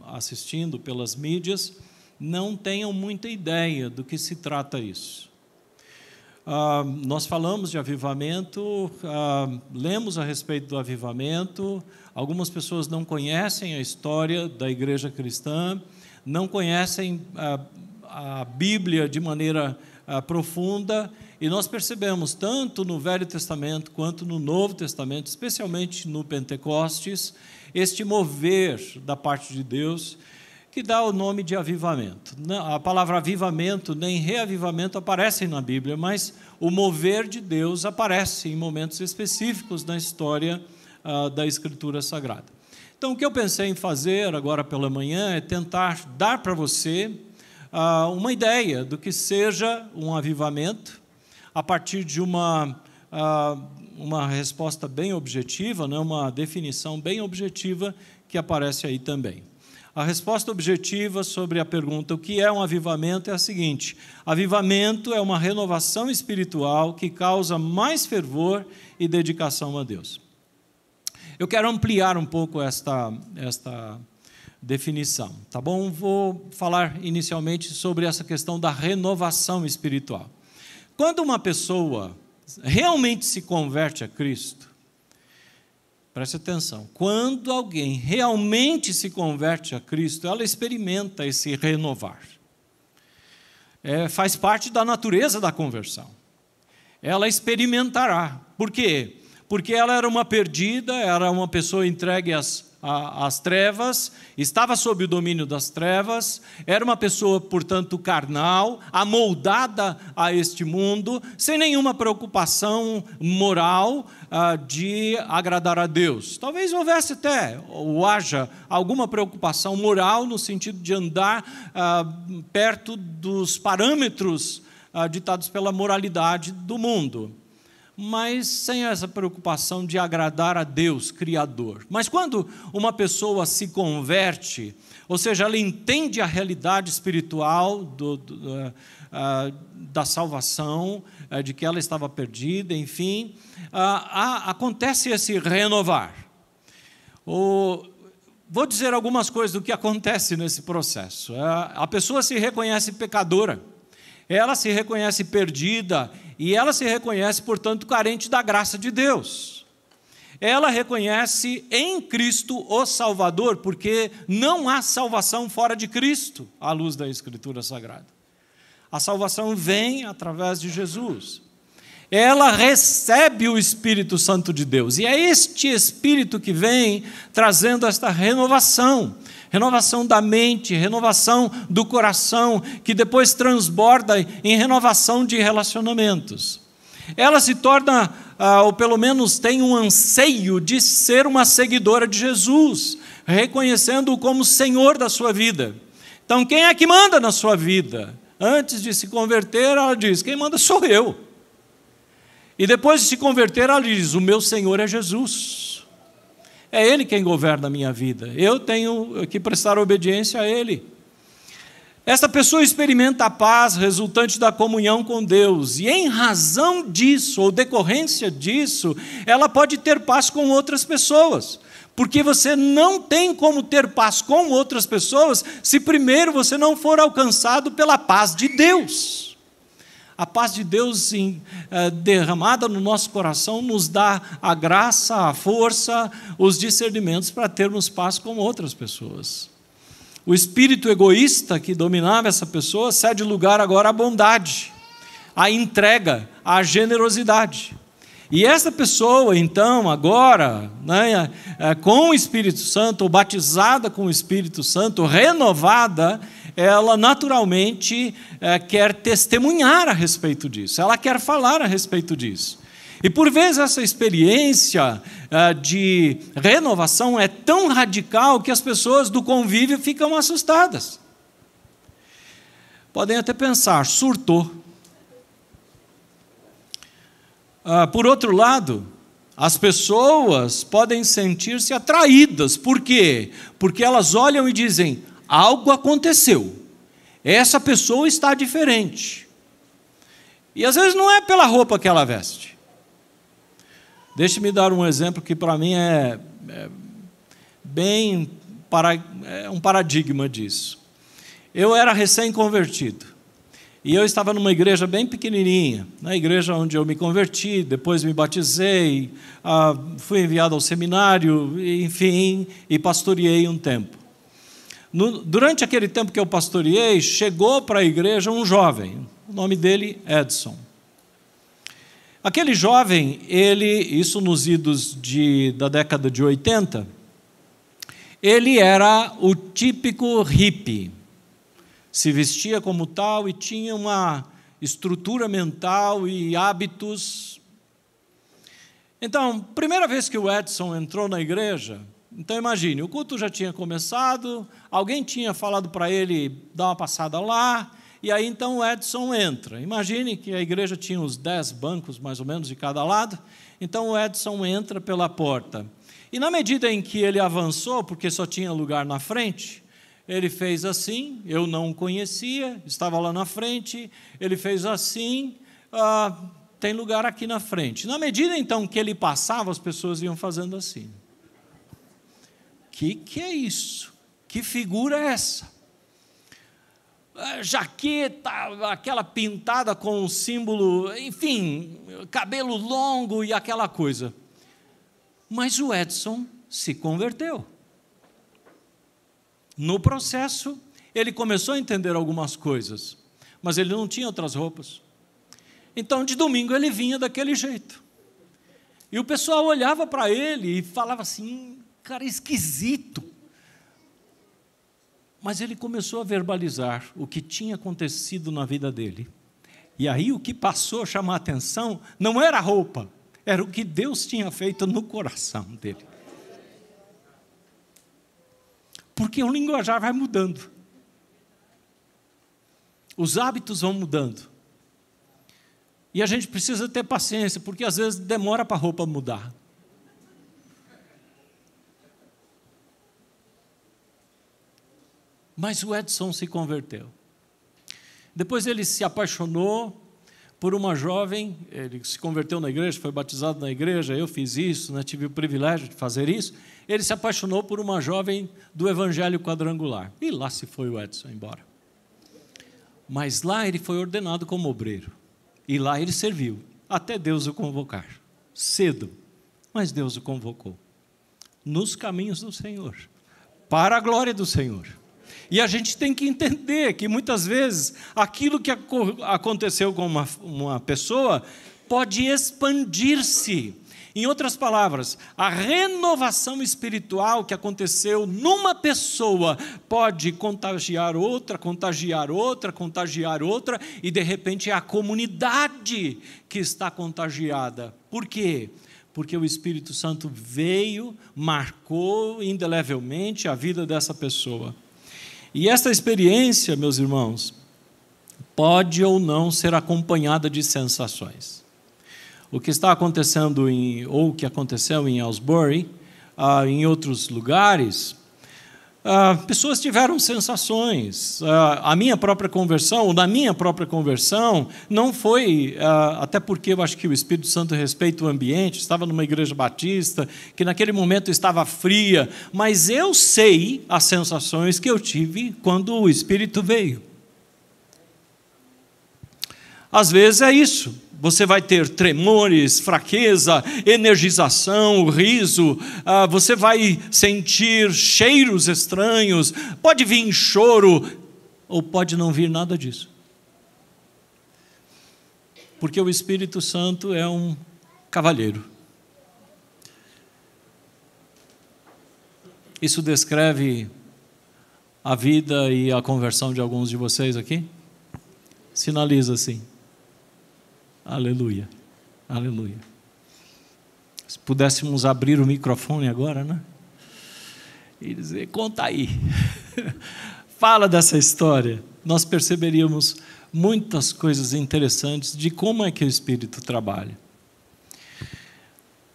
assistindo pelas mídias, não tenham muita ideia do que se trata isso. Nós falamos de avivamento, lemos a respeito do avivamento. Algumas pessoas não conhecem a história da igreja cristã, não conhecem a Bíblia de maneira profunda, e nós percebemos, tanto no Velho Testamento quanto no Novo Testamento, especialmente no Pentecostes, este mover da parte de Deus, que dá o nome de avivamento. A palavra avivamento nem reavivamento aparecem na Bíblia, mas o mover de Deus aparece em momentos específicos na história da Escritura Sagrada. Então, o que eu pensei em fazer agora pela manhã é tentar dar para você uma ideia do que seja um avivamento, a partir de uma resposta bem objetiva, né, uma definição bem objetiva que aparece aí também. A resposta objetiva sobre a pergunta o que é um avivamento é a seguinte: avivamento é uma renovação espiritual que causa mais fervor e dedicação a Deus. Eu quero ampliar um pouco esta definição, tá bom? Vou falar inicialmente sobre essa questão da renovação espiritual. Quando uma pessoa realmente se converte a Cristo, preste atenção, quando alguém realmente se converte a Cristo, ela experimenta esse renovar. Faz parte da natureza da conversão. Ela experimentará. Por quê? Porque ela era uma perdida, era uma pessoa entregue às trevas, estava sob o domínio das trevas, era uma pessoa, portanto, carnal, amoldada a este mundo, sem nenhuma preocupação moral de agradar a Deus. Talvez houvesse até, ou haja, alguma preocupação moral no sentido de andar perto dos parâmetros ditados pela moralidade do mundo, mas sem essa preocupação de agradar a Deus, Criador. Mas quando uma pessoa se converte, ou seja, ela entende a realidade espiritual da salvação, de que ela estava perdida, enfim, acontece esse renovar. Vou dizer algumas coisas do que acontece nesse processo. A pessoa se reconhece pecadora, ela se reconhece perdida, e ela se reconhece, portanto, carente da graça de Deus. Ela reconhece em Cristo o Salvador, porque não há salvação fora de Cristo, à luz da Escritura Sagrada. A salvação vem através de Jesus. Ela recebe o Espírito Santo de Deus, e é este Espírito que vem trazendo esta renovação da mente, renovação do coração, que depois transborda em renovação de relacionamentos. Ela se torna, ou pelo menos tem um anseio de ser uma seguidora de Jesus, reconhecendo-o como Senhor da sua vida. Então, quem é que manda na sua vida? Antes de se converter, ela diz: quem manda sou eu. E depois de se converter, ela diz: o meu Senhor é Jesus. É Ele quem governa a minha vida. Eu tenho que prestar obediência a Ele. Esta pessoa experimenta a paz resultante da comunhão com Deus. E em razão disso, ou decorrência disso, ela pode ter paz com outras pessoas. Porque você não tem como ter paz com outras pessoas se primeiro você não for alcançado pela paz de Deus. A paz de Deus derramada no nosso coração nos dá a graça, a força, os discernimentos para termos paz com outras pessoas. O espírito egoísta que dominava essa pessoa cede lugar agora à bondade, à entrega, à generosidade. E essa pessoa, então, agora, né, com o Espírito Santo, ou batizada com o Espírito Santo, renovada, ela naturalmente quer testemunhar a respeito disso, ela quer falar a respeito disso. E por vezes essa experiência de renovação é tão radical que as pessoas do convívio ficam assustadas. Podem até pensar: surtou. Por outro lado, as pessoas podem sentir-se atraídas. Por quê? Porque elas olham e dizem: algo aconteceu, essa pessoa está diferente. E às vezes não é pela roupa que ela veste. Deixe-me dar um exemplo que para mim é um paradigma disso. Eu era recém-convertido. E eu estava numa igreja bem pequenininha, na igreja onde eu me converti, depois me batizei, fui enviado ao seminário, enfim, e pastoreei um tempo. Durante aquele tempo que eu pastoreei, chegou para a igreja um jovem, o nome dele Edson. Aquele jovem, isso nos idos da década de 80, ele era o típico hippie. Se vestia como tal e tinha uma estrutura mental e hábitos. Então, primeira vez que o Edson entrou na igreja, então imagine, o culto já tinha começado, alguém tinha falado para ele dar uma passada lá, e aí então o Edson entra. Imagine que a igreja tinha uns 10 bancos, mais ou menos, de cada lado, então o Edson entra pela porta. E na medida em que ele avançou, porque só tinha lugar na frente, ele fez assim, eu não o conhecia, estava lá na frente, ele fez assim, tem lugar aqui na frente. Na medida, então, que ele passava, as pessoas iam fazendo assim. Que é isso? Que figura é essa? Jaqueta, aquela pintada com um símbolo, enfim, cabelo longo e aquela coisa. Mas o Edson se converteu. No processo, ele começou a entender algumas coisas, mas ele não tinha outras roupas. Então, de domingo, ele vinha daquele jeito. E o pessoal olhava para ele e falava assim: cara, esquisito. Mas ele começou a verbalizar o que tinha acontecido na vida dele. E aí o que passou a chamar a atenção não era a roupa, era o que Deus tinha feito no coração dele. Porque o linguajar vai mudando. Os hábitos vão mudando. E a gente precisa ter paciência, porque às vezes demora para a roupa mudar. Mas o Edson se converteu. Depois ele se apaixonou por uma jovem, ele se converteu na igreja, foi batizado na igreja, eu fiz isso, né, tive o privilégio de fazer isso. Ele se apaixonou por uma jovem do Evangelho Quadrangular. E lá se foi o Edson embora. Mas lá ele foi ordenado como obreiro. E lá ele serviu, até Deus o convocar. Cedo, mas Deus o convocou. Nos caminhos do Senhor, para a glória do Senhor. E a gente tem que entender que muitas vezes aquilo que aconteceu com uma pessoa pode expandir-se. Em outras palavras, a renovação espiritual que aconteceu numa pessoa pode contagiar outra, e de repente é a comunidade que está contagiada. Por quê? Porque o Espírito Santo veio, marcou indelevelmente a vida dessa pessoa. E essa experiência, meus irmãos, pode ou não ser acompanhada de sensações. O que está acontecendo, ou o que aconteceu em Aylesbury, em outros lugares, pessoas tiveram sensações. Na minha própria conversão, não foi, até porque eu acho que o Espírito Santo respeita o ambiente, estava numa igreja batista, que naquele momento estava fria, mas eu sei as sensações que eu tive quando o Espírito veio. Às vezes é isso. Você vai ter tremores, fraqueza, energização, riso, você vai sentir cheiros estranhos, pode vir choro, ou pode não vir nada disso. Porque o Espírito Santo é um cavalheiro. Isso descreve a vida e a conversão de alguns de vocês aqui? Sinaliza assim. Aleluia, aleluia. Se pudéssemos abrir o microfone agora, né? E dizer, conta aí. Fala dessa história. Nós perceberíamos muitas coisas interessantes de como é que o Espírito trabalha.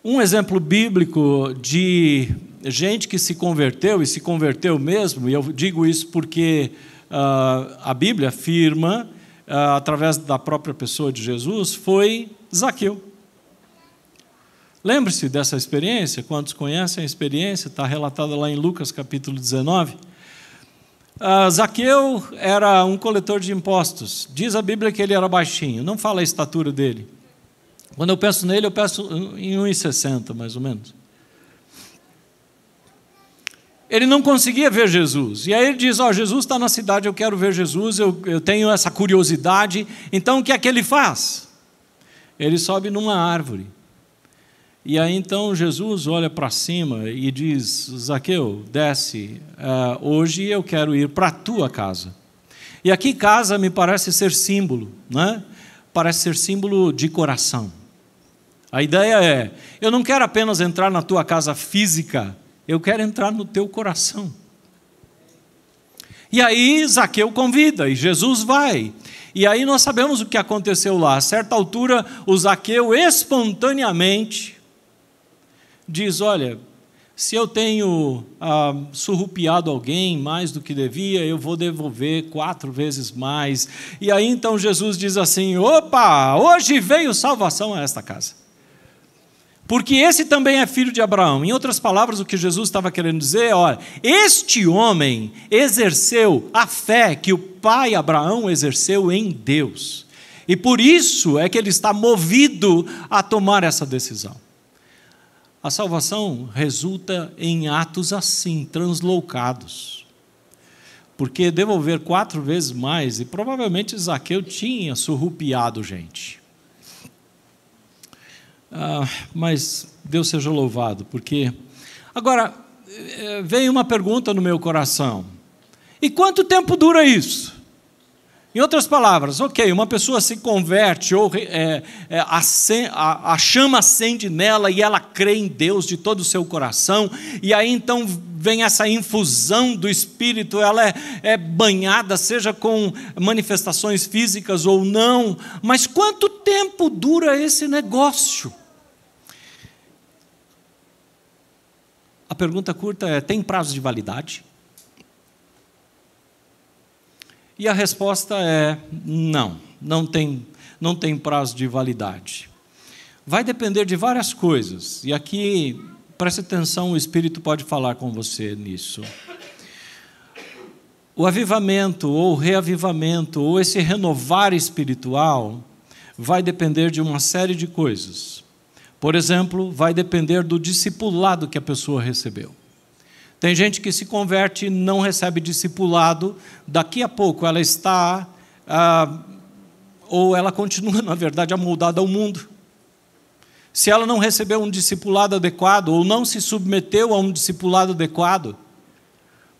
Um exemplo bíblico de gente que se converteu, e se converteu mesmo, e eu digo isso porque a Bíblia afirma, através da própria pessoa de Jesus, foi Zaqueu. Lembre-se dessa experiência, quantos conhecem a experiência, está relatada lá em Lucas capítulo 19. Zaqueu era um coletor de impostos. Diz a Bíblia que ele era baixinho, não fala a estatura dele. Quando eu penso nele, eu penso em 1,60 mais ou menos. Ele não conseguia ver Jesus. E aí ele diz, Jesus está na cidade, eu quero ver Jesus, eu tenho essa curiosidade. Então o que é que ele faz? Ele sobe numa árvore. E aí então Jesus olha para cima e diz, Zaqueu, desce, hoje eu quero ir para a tua casa. E aqui casa me parece ser símbolo, né? Parece ser símbolo de coração. A ideia é, eu não quero apenas entrar na tua casa física, eu quero entrar no teu coração. E aí Zaqueu convida, e Jesus vai. E aí nós sabemos o que aconteceu lá. A certa altura, o Zaqueu espontaneamente diz, olha, se eu tenho surrupiado alguém mais do que devia, eu vou devolver 4 vezes mais. E aí então Jesus diz assim, opa, hoje veio salvação a esta casa. Porque esse também é filho de Abraão. Em outras palavras, o que Jesus estava querendo dizer é, olha, este homem exerceu a fé que o pai Abraão exerceu em Deus. E por isso é que ele está movido a tomar essa decisão. A salvação resulta em atos assim, translocados. Porque devolver 4 vezes mais, e provavelmente Zaqueu tinha surrupiado gente. Mas Deus seja louvado, porque... Agora, veio uma pergunta no meu coração. E quanto tempo dura isso? Em outras palavras, ok, uma pessoa se converte, ou a chama acende nela e ela crê em Deus de todo o seu coração, e aí então vem essa infusão do Espírito, ela é banhada, seja com manifestações físicas ou não, mas quanto tempo dura esse negócio? A pergunta curta é, tem prazo de validade? E a resposta é não tem prazo de validade. Vai depender de várias coisas, e aqui, preste atenção, o Espírito pode falar com você nisso. O avivamento, ou o reavivamento, ou esse renovar espiritual, vai depender de uma série de coisas. Por exemplo, vai depender do discipulado que a pessoa recebeu. Tem gente que se converte e não recebe discipulado, daqui a pouco ela está, ou ela continua, na verdade, amoldada ao mundo. Se ela não recebeu um discipulado adequado, ou não se submeteu a um discipulado adequado,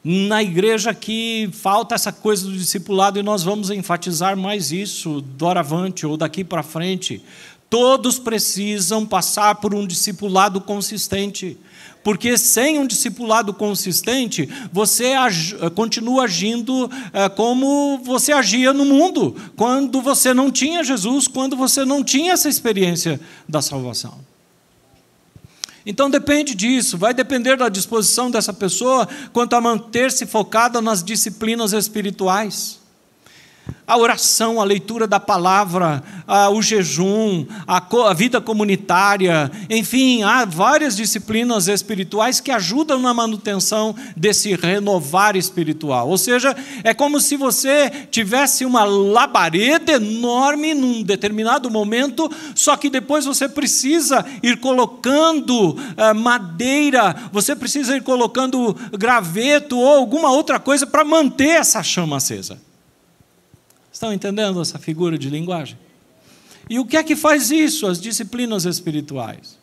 na igreja aqui falta essa coisa do discipulado, e nós vamos enfatizar mais isso, doravante, ou daqui para frente. Todos precisam passar por um discipulado consistente, porque sem um discipulado consistente, você continua agindo como você agia no mundo, quando você não tinha Jesus, quando você não tinha essa experiência da salvação. Então depende disso, vai depender da disposição dessa pessoa quanto a manter-se focada nas disciplinas espirituais. A oração, a leitura da palavra, o jejum, a vida comunitária, enfim, há várias disciplinas espirituais que ajudam na manutenção desse renovar espiritual. Ou seja, é como se você tivesse uma labareda enorme num determinado momento, só que depois você precisa ir colocando madeira, você precisa ir colocando graveto ou alguma outra coisa para manter essa chama acesa. Estão entendendo essa figura de linguagem? E o que é que faz isso? As disciplinas espirituais.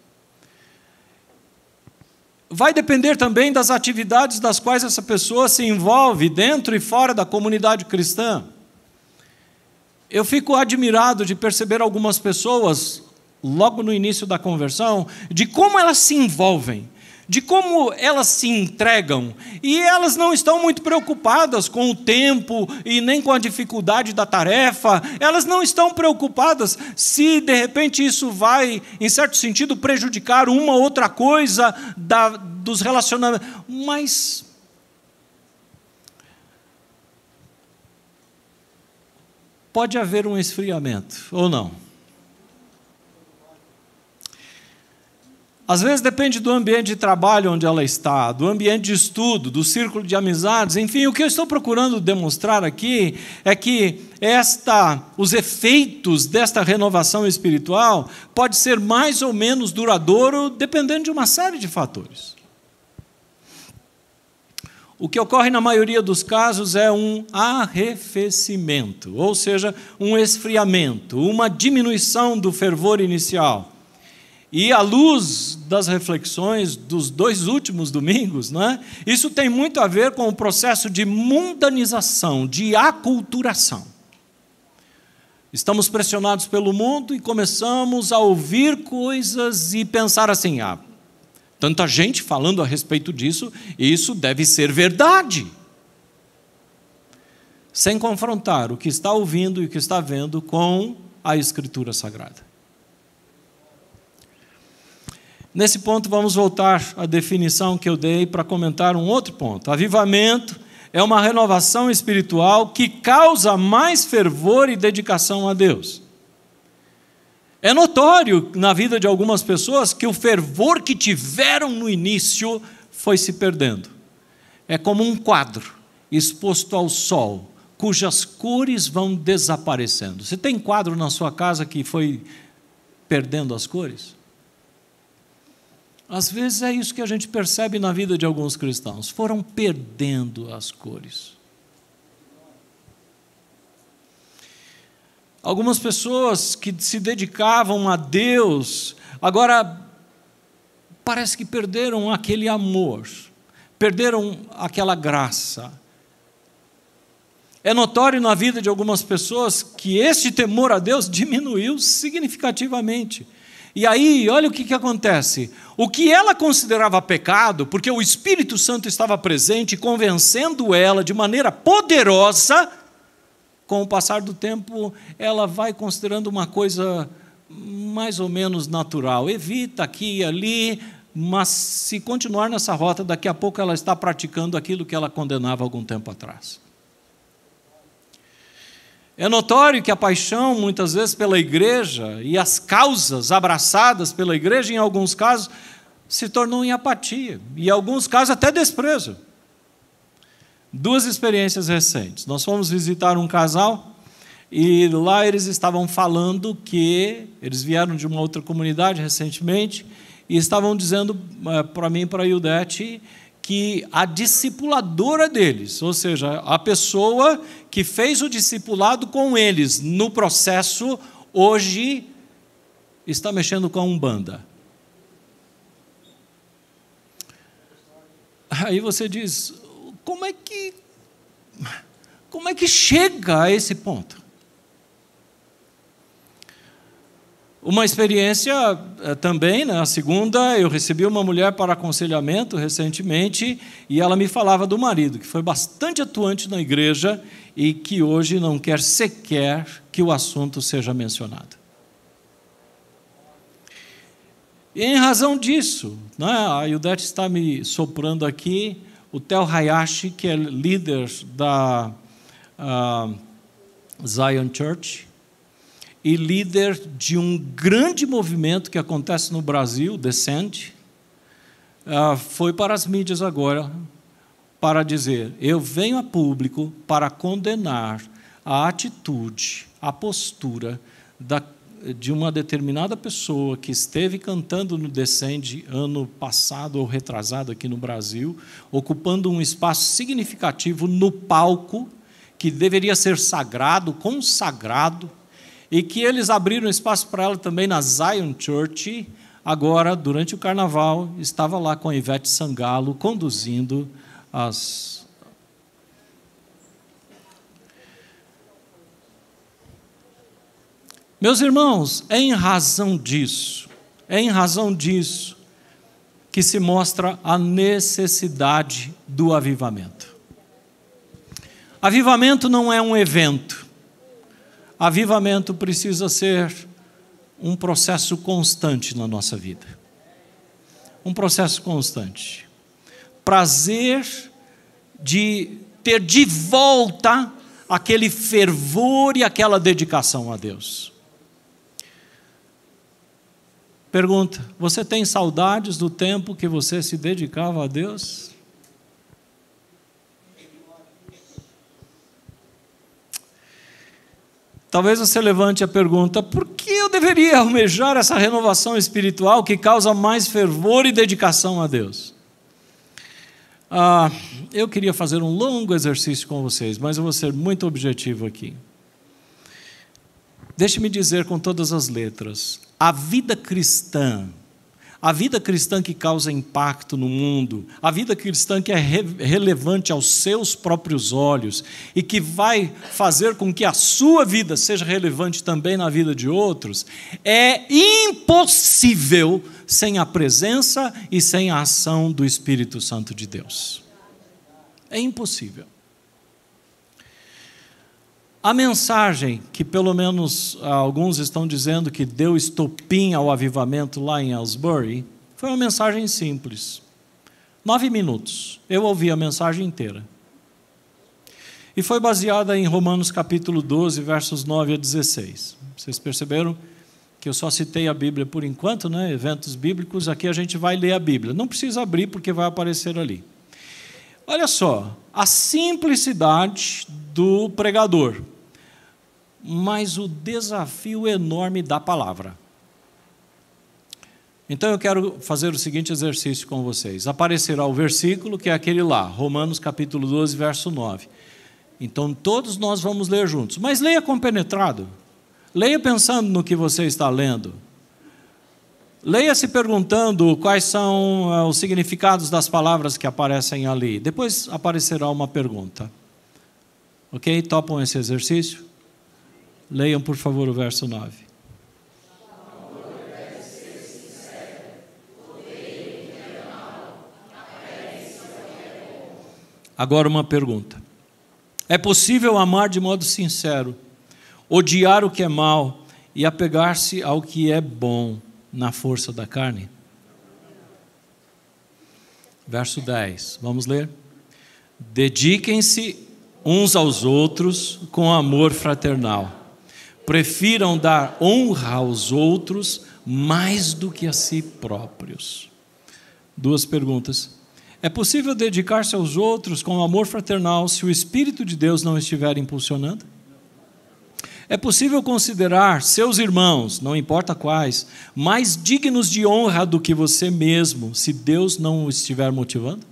Vai depender também das atividades das quais essa pessoa se envolve dentro e fora da comunidade cristã. Eu fico admirado de perceber algumas pessoas, logo no início da conversão, de como elas se envolvem. de como elas se entregam, e elas não estão muito preocupadas com o tempo e nem com a dificuldade da tarefa, elas não estão preocupadas se de repente isso vai, em certo sentido, prejudicar uma outra coisa dos relacionamentos, mas pode haver um esfriamento, ou não? Às vezes depende do ambiente de trabalho onde ela está, do ambiente de estudo, do círculo de amizades, enfim, o que eu estou procurando demonstrar aqui é que os efeitos desta renovação espiritual pode ser mais ou menos duradouro dependendo de uma série de fatores. O que ocorre na maioria dos casos é um arrefecimento, ou seja, um esfriamento, uma diminuição do fervor inicial. E à luz das reflexões dos 2 últimos domingos, isso tem muito a ver com o processo de mundanização, de aculturação. Estamos pressionados pelo mundo e começamos a ouvir coisas e pensar assim, tanta gente falando a respeito disso, isso deve ser verdade. Sem confrontar o que está ouvindo e o que está vendo com a Escritura Sagrada. Nesse ponto, vamos voltar à definição que eu dei para comentar um outro ponto. Avivamento é uma renovação espiritual que causa mais fervor e dedicação a Deus. É notório na vida de algumas pessoas que o fervor que tiveram no início foi se perdendo. É como um quadro exposto ao sol, cujas cores vão desaparecendo. Você tem quadro na sua casa que foi perdendo as cores? Às vezes é isso que a gente percebe na vida de alguns cristãos. Foram perdendo as cores. Algumas pessoas que se dedicavam a Deus, agora parece que perderam aquele amor, perderam aquela graça. É notório na vida de algumas pessoas que esse temor a Deus diminuiu significativamente. E aí, olha o que acontece. O que ela considerava pecado, porque o Espírito Santo estava presente, convencendo ela de maneira poderosa, com o passar do tempo, ela vai considerando uma coisa mais ou menos natural. Evita aqui e ali, mas se continuar nessa rota, daqui a pouco ela está praticando aquilo que ela condenava algum tempo atrás. É notório que a paixão, muitas vezes, pela igreja e as causas abraçadas pela igreja, em alguns casos, se tornam em apatia, e em alguns casos até desprezo. 2 experiências recentes. Nós fomos visitar um casal, e lá eles estavam falando que, eles vieram de uma outra comunidade recentemente, e estavam dizendo para mim e para a Ildete, que a discipuladora deles, ou seja, a pessoa que fez o discipulado com eles no processo, hoje está mexendo com a Umbanda. Aí você diz, como é que chega a esse ponto? Uma experiência também, a segunda, eu recebi uma mulher para aconselhamento recentemente, e ela me falava do marido, que foi bastante atuante na igreja e que hoje não quer sequer que o assunto seja mencionado. E em razão disso, a Ildete está me soprando aqui, o Tel Hayashi, que é líder da Zion Church, e líder de um grande movimento que acontece no Brasil, Descend, foi para as mídias agora para dizer, eu venho a público para condenar a atitude, a postura de uma determinada pessoa que esteve cantando no Descend ano passado ou retrasado aqui no Brasil, ocupando um espaço significativo no palco, que deveria ser sagrado, consagrado, e que eles abriram espaço para ela também na Zion Church. Agora, durante o carnaval, estava lá com a Ivete Sangalo, conduzindo as... Meus irmãos, é em razão disso que se mostra a necessidade do avivamento. Avivamento não é um evento. Avivamento precisa ser um processo constante na nossa vida. Um processo constante. Prazer de ter de volta aquele fervor e aquela dedicação a Deus. Pergunta: você tem saudades do tempo que você se dedicava a Deus? Talvez você levante a pergunta: por que eu deveria almejar essa renovação espiritual que causa mais fervor e dedicação a Deus? Eu queria fazer um longo exercício com vocês, mas eu vou ser muito objetivo aqui. Deixe-me dizer com todas as letras: a vida cristã que causa impacto no mundo, a vida cristã que é relevante aos seus próprios olhos e que vai fazer com que a sua vida seja relevante também na vida de outros, é impossível sem a presença e sem a ação do Espírito Santo de Deus. É impossível. A mensagem que pelo menos alguns estão dizendo que deu estopim ao avivamento lá em Aylesbury, foi uma mensagem simples. 9 minutos. Eu ouvi a mensagem inteira. E foi baseada em Romanos capítulo 12, versos 9 a 16. Vocês perceberam que eu só citei a Bíblia por enquanto, né? Eventos bíblicos, aqui a gente vai ler a Bíblia. Não precisa abrir porque vai aparecer ali. Olha só, a simplicidade do pregador, mas o desafio enorme da palavra. Então eu quero fazer o seguinte exercício com vocês. Aparecerá o versículo, que é aquele lá, Romanos capítulo 12, verso 9. Então todos nós vamos ler juntos, mas leia compenetrado. Leia pensando no que você está lendo. Leia se perguntando quais são os significados das palavras que aparecem ali. Depois aparecerá uma pergunta. Ok? Topam esse exercício? Leiam, por favor, o verso 9. Agora uma pergunta. É possível amar de modo sincero, odiar o que é mal e apegar-se ao que é bom na força da carne? Verso 10, vamos ler? Dediquem-se uns aos outros com amor fraternal. Prefiram dar honra aos outros mais do que a si próprios. 2 perguntas. É possível dedicar-se aos outros com amor fraternal se o Espírito de Deus não estiver impulsionando? É possível considerar seus irmãos, não importa quais, mais dignos de honra do que você mesmo, se Deus não o estiver motivando?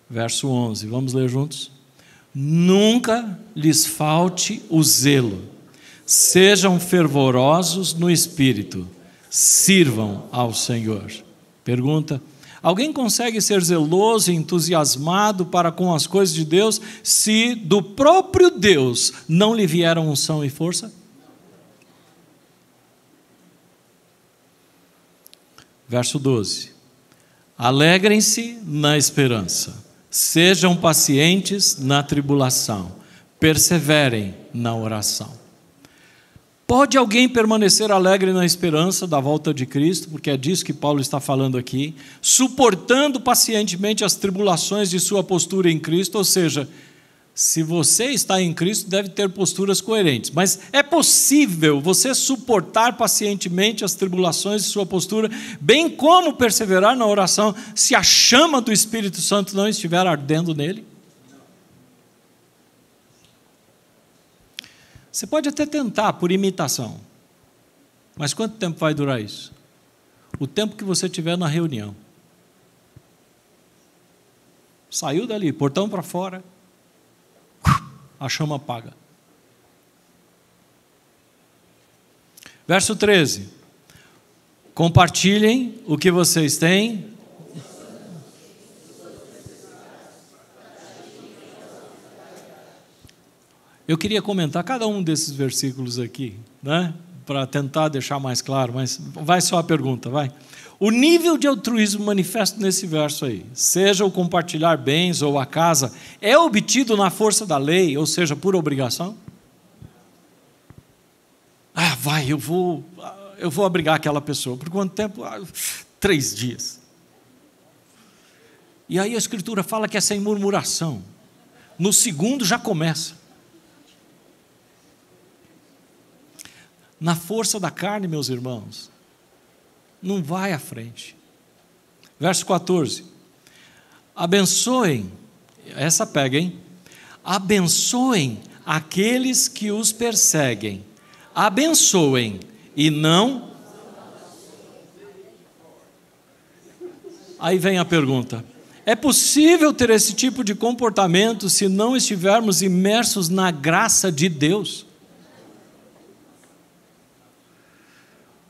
Verso 11, vamos ler juntos? Nunca lhes falte o zelo, sejam fervorosos no Espírito, sirvam ao Senhor. Pergunta: alguém consegue ser zeloso e entusiasmado para com as coisas de Deus se do próprio Deus não lhe vieram unção e força? Verso 12. Alegrem-se na esperança, sejam pacientes na tribulação, perseverem na oração. Pode alguém permanecer alegre na esperança da volta de Cristo, porque é disso que Paulo está falando aqui, suportando pacientemente as tribulações de sua postura em Cristo? Ou seja, se você está em Cristo, deve ter posturas coerentes, mas é possível você suportar pacientemente as tribulações de sua postura, bem como perseverar na oração, se a chama do Espírito Santo não estiver ardendo nele? Você pode até tentar por imitação, mas quanto tempo vai durar isso? O tempo que você tiver na reunião. Saiu dali, portão para fora, a chama apaga. Verso 13. Compartilhem o que vocês têm. Eu queria comentar cada um desses versículos aqui, né? para tentar deixar mais claro, mas vai só a pergunta, vai. O nível de altruísmo manifesto nesse verso aí, seja o compartilhar bens ou a casa, é obtido na força da lei, ou seja, por obrigação? Eu vou abrigar aquela pessoa. Por quanto tempo? 3 dias. E aí a Escritura fala que é sem murmuração. No segundo já começa. Na força da carne, meus irmãos, não vai à frente. Verso 14. Abençoem, essa pega, hein? Abençoem aqueles que os perseguem. Abençoem e não. Aí vem a pergunta: é possível ter esse tipo de comportamento se não estivermos imersos na graça de Deus?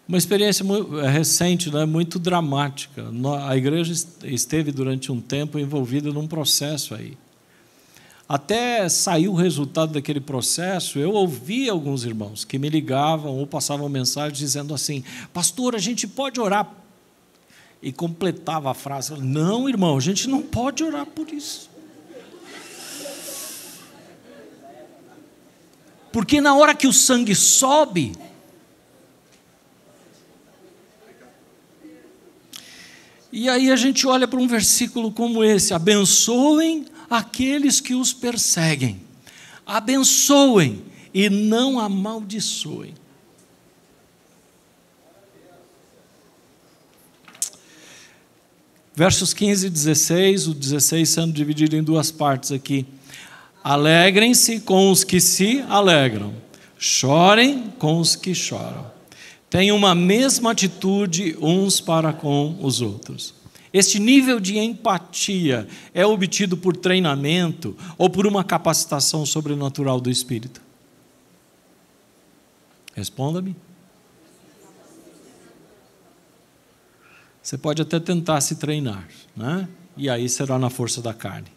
Uma experiência recente, né, muito dramática. A igreja esteve durante um tempo envolvida num processo aí. Até sair o resultado daquele processo, eu ouvi alguns irmãos que me ligavam ou passavam mensagens dizendo assim: pastor, a gente pode orar? E completava a frase: não, irmão, a gente não pode orar por isso. Porque na hora que o sangue sobe, e aí a gente olha para um versículo como esse: abençoem aqueles que os perseguem, abençoem e não amaldiçoem. Versos 15 e 16, o 16 sendo dividido em 2 partes aqui. Alegrem-se com os que se alegram, chorem com os que choram. Tenham uma mesma atitude uns para com os outros. Este nível de empatia é obtido por treinamento ou por uma capacitação sobrenatural do Espírito? Responda-me. Você pode até tentar se treinar, né? E aí será na força da carne.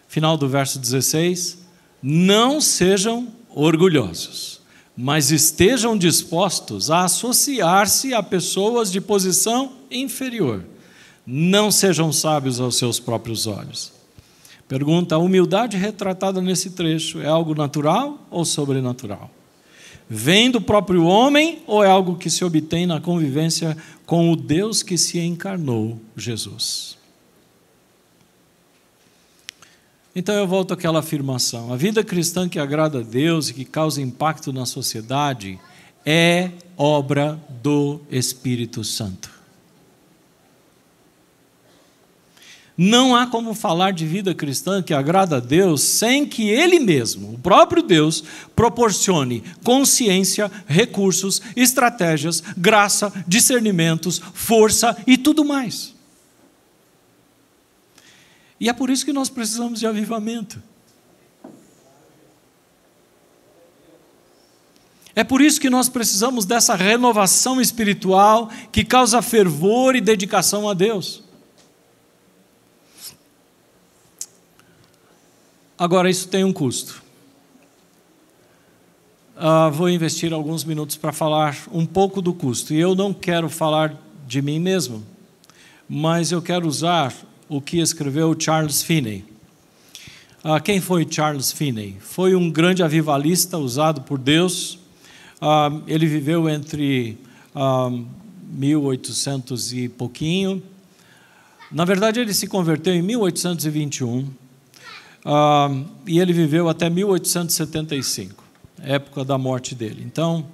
Final do verso 16: não sejam orgulhosos, mas estejam dispostos a associar-se a pessoas de posição inferior. Não sejam sábios aos seus próprios olhos. Pergunta: a humildade retratada nesse trecho é algo natural ou sobrenatural? Vem do próprio homem ou é algo que se obtém na convivência com o Deus que se encarnou, Jesus? Então eu volto àquela afirmação: a vida cristã que agrada a Deus e que causa impacto na sociedade é obra do Espírito Santo. Não há como falar de vida cristã que agrada a Deus sem que Ele mesmo, o próprio Deus, proporcione consciência, recursos, estratégias, graça, discernimentos, força e tudo mais. E é por isso que nós precisamos de avivamento. É por isso que nós precisamos dessa renovação espiritual que causa fervor e dedicação a Deus. Agora, isso tem um custo. Vou investir alguns minutos para falar um pouco do custo. E eu não quero falar de mim mesmo, mas eu quero usar o que escreveu Charles Finney. Quem foi Charles Finney? Foi um grande avivalista usado por Deus. Ele viveu entre 1800 e pouquinho. Na verdade, ele se converteu em 1821. E ele viveu até 1875, época da morte dele. Então,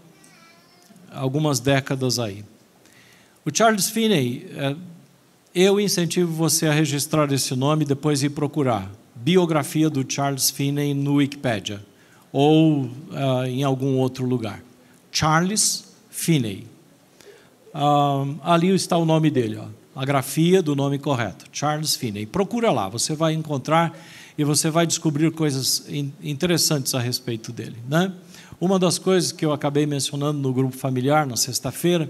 algumas décadas aí. O Charles Finney, eu incentivo você a registrar esse nome e depois ir procurar. Biografia do Charles Finney no Wikipedia ou em algum outro lugar. Charles Finney. Ali está o nome dele, a grafia do nome correto, Charles Finney. Procura lá, você vai encontrar e você vai descobrir coisas interessantes a respeito dele, né? Uma das coisas que eu acabei mencionando no grupo familiar na sexta-feira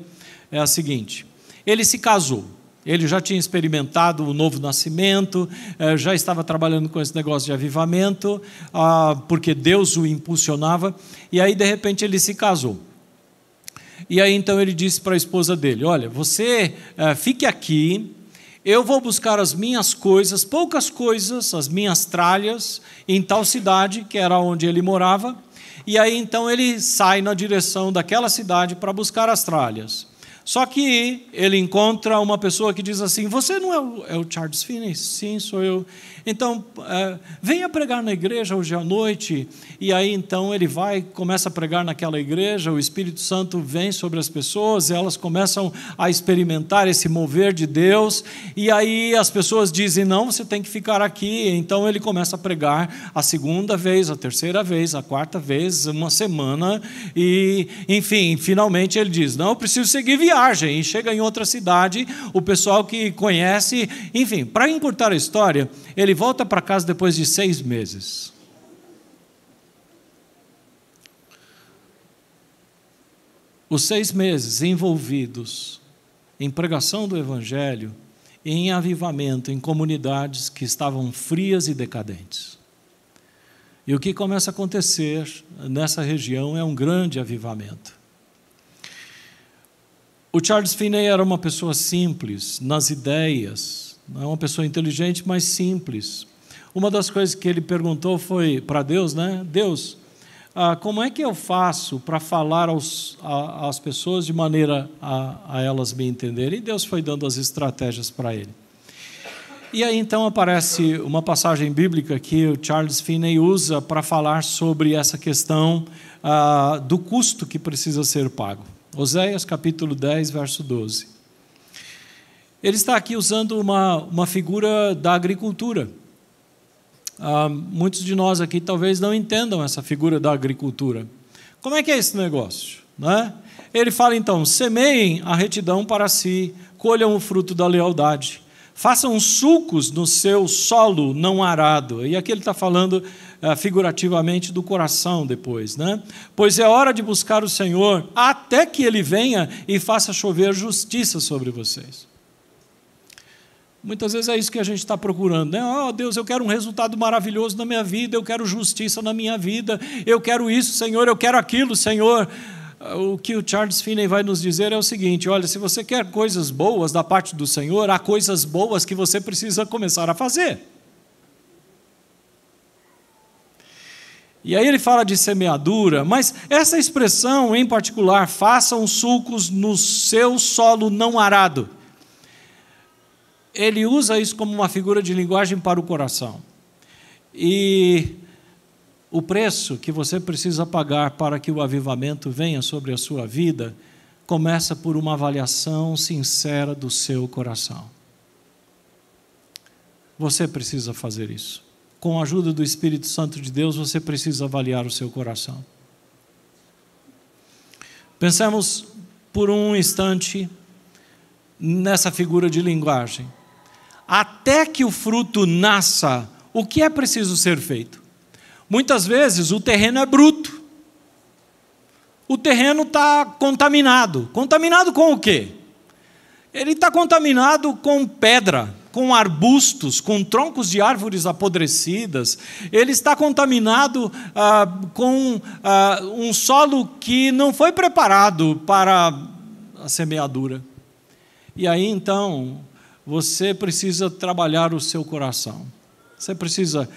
é a seguinte: ele se casou, ele já tinha experimentado o novo nascimento, já estava trabalhando com esse negócio de avivamento, porque Deus o impulsionava, e aí de repente ele se casou. E aí então ele disse para a esposa dele: olha, você fique aqui, eu vou buscar as minhas coisas, poucas coisas, as minhas tralhas, em tal cidade, que era onde ele morava. E aí então ele sai na direção daquela cidade para buscar as tralhas. Só que ele encontra uma pessoa que diz assim: você não é o Charles Finney? Sim, sou eu. Então, venha pregar na igreja hoje à noite. E aí, então, ele vai, começa a pregar naquela igreja, o Espírito Santo vem sobre as pessoas, elas começam a experimentar esse mover de Deus, e aí as pessoas dizem: não, você tem que ficar aqui. Então, ele começa a pregar a segunda vez, a terceira vez, a quarta vez, uma semana, e, enfim, finalmente ele diz: não, eu preciso seguir viagem, e chega em outra cidade, o pessoal que conhece, enfim, para encurtar a história, ele volta para casa depois de 6 meses. Os 6 meses envolvidos em pregação do Evangelho, em avivamento, em comunidades que estavam frias e decadentes. E o que começa a acontecer nessa região é um grande avivamento. O Charles Finney era uma pessoa simples nas ideias, não é uma pessoa inteligente, mas simples. Uma das coisas que ele perguntou foi para Deus, né? Deus, como é que eu faço para falar às pessoas de maneira a elas me entenderem? E Deus foi dando as estratégias para ele. E aí então aparece uma passagem bíblica que o Charles Finney usa para falar sobre essa questão do custo que precisa ser pago. Oséias capítulo 10, verso 12. Ele está aqui usando uma figura da agricultura. Muitos de nós aqui talvez não entendam essa figura da agricultura. Como é que é esse negócio, né? Ele fala então: semeiem a retidão para si, colham o fruto da lealdade, façam sulcos no seu solo não arado. E aqui ele está falando figurativamente do coração depois, né? Pois é hora de buscar o Senhor até que Ele venha e faça chover justiça sobre vocês. Muitas vezes é isso que a gente está procurando, né? Oh, Deus, eu quero um resultado maravilhoso na minha vida, eu quero justiça na minha vida, eu quero isso, Senhor, eu quero aquilo, Senhor. O que o Charles Finney vai nos dizer é o seguinte: olha, se você quer coisas boas da parte do Senhor, há coisas boas que você precisa começar a fazer. E aí ele fala de semeadura, mas essa expressão em particular, façam sulcos no seu solo não arado, ele usa isso como uma figura de linguagem para o coração. E o preço que você precisa pagar para que o avivamento venha sobre a sua vida começa por uma avaliação sincera do seu coração. Você precisa fazer isso. Com a ajuda do Espírito Santo de Deus, você precisa avaliar o seu coração. Pensemos por um instante nessa figura de linguagem. Até que o fruto nasça, o que é preciso ser feito? Muitas vezes o terreno é bruto. O terreno está contaminado. Contaminado com o quê? Ele está contaminado com pedra, com arbustos, com troncos de árvores apodrecidas. Ele está contaminado com um solo que não foi preparado para a semeadura. E aí, então, você precisa trabalhar o seu coração. Você precisa,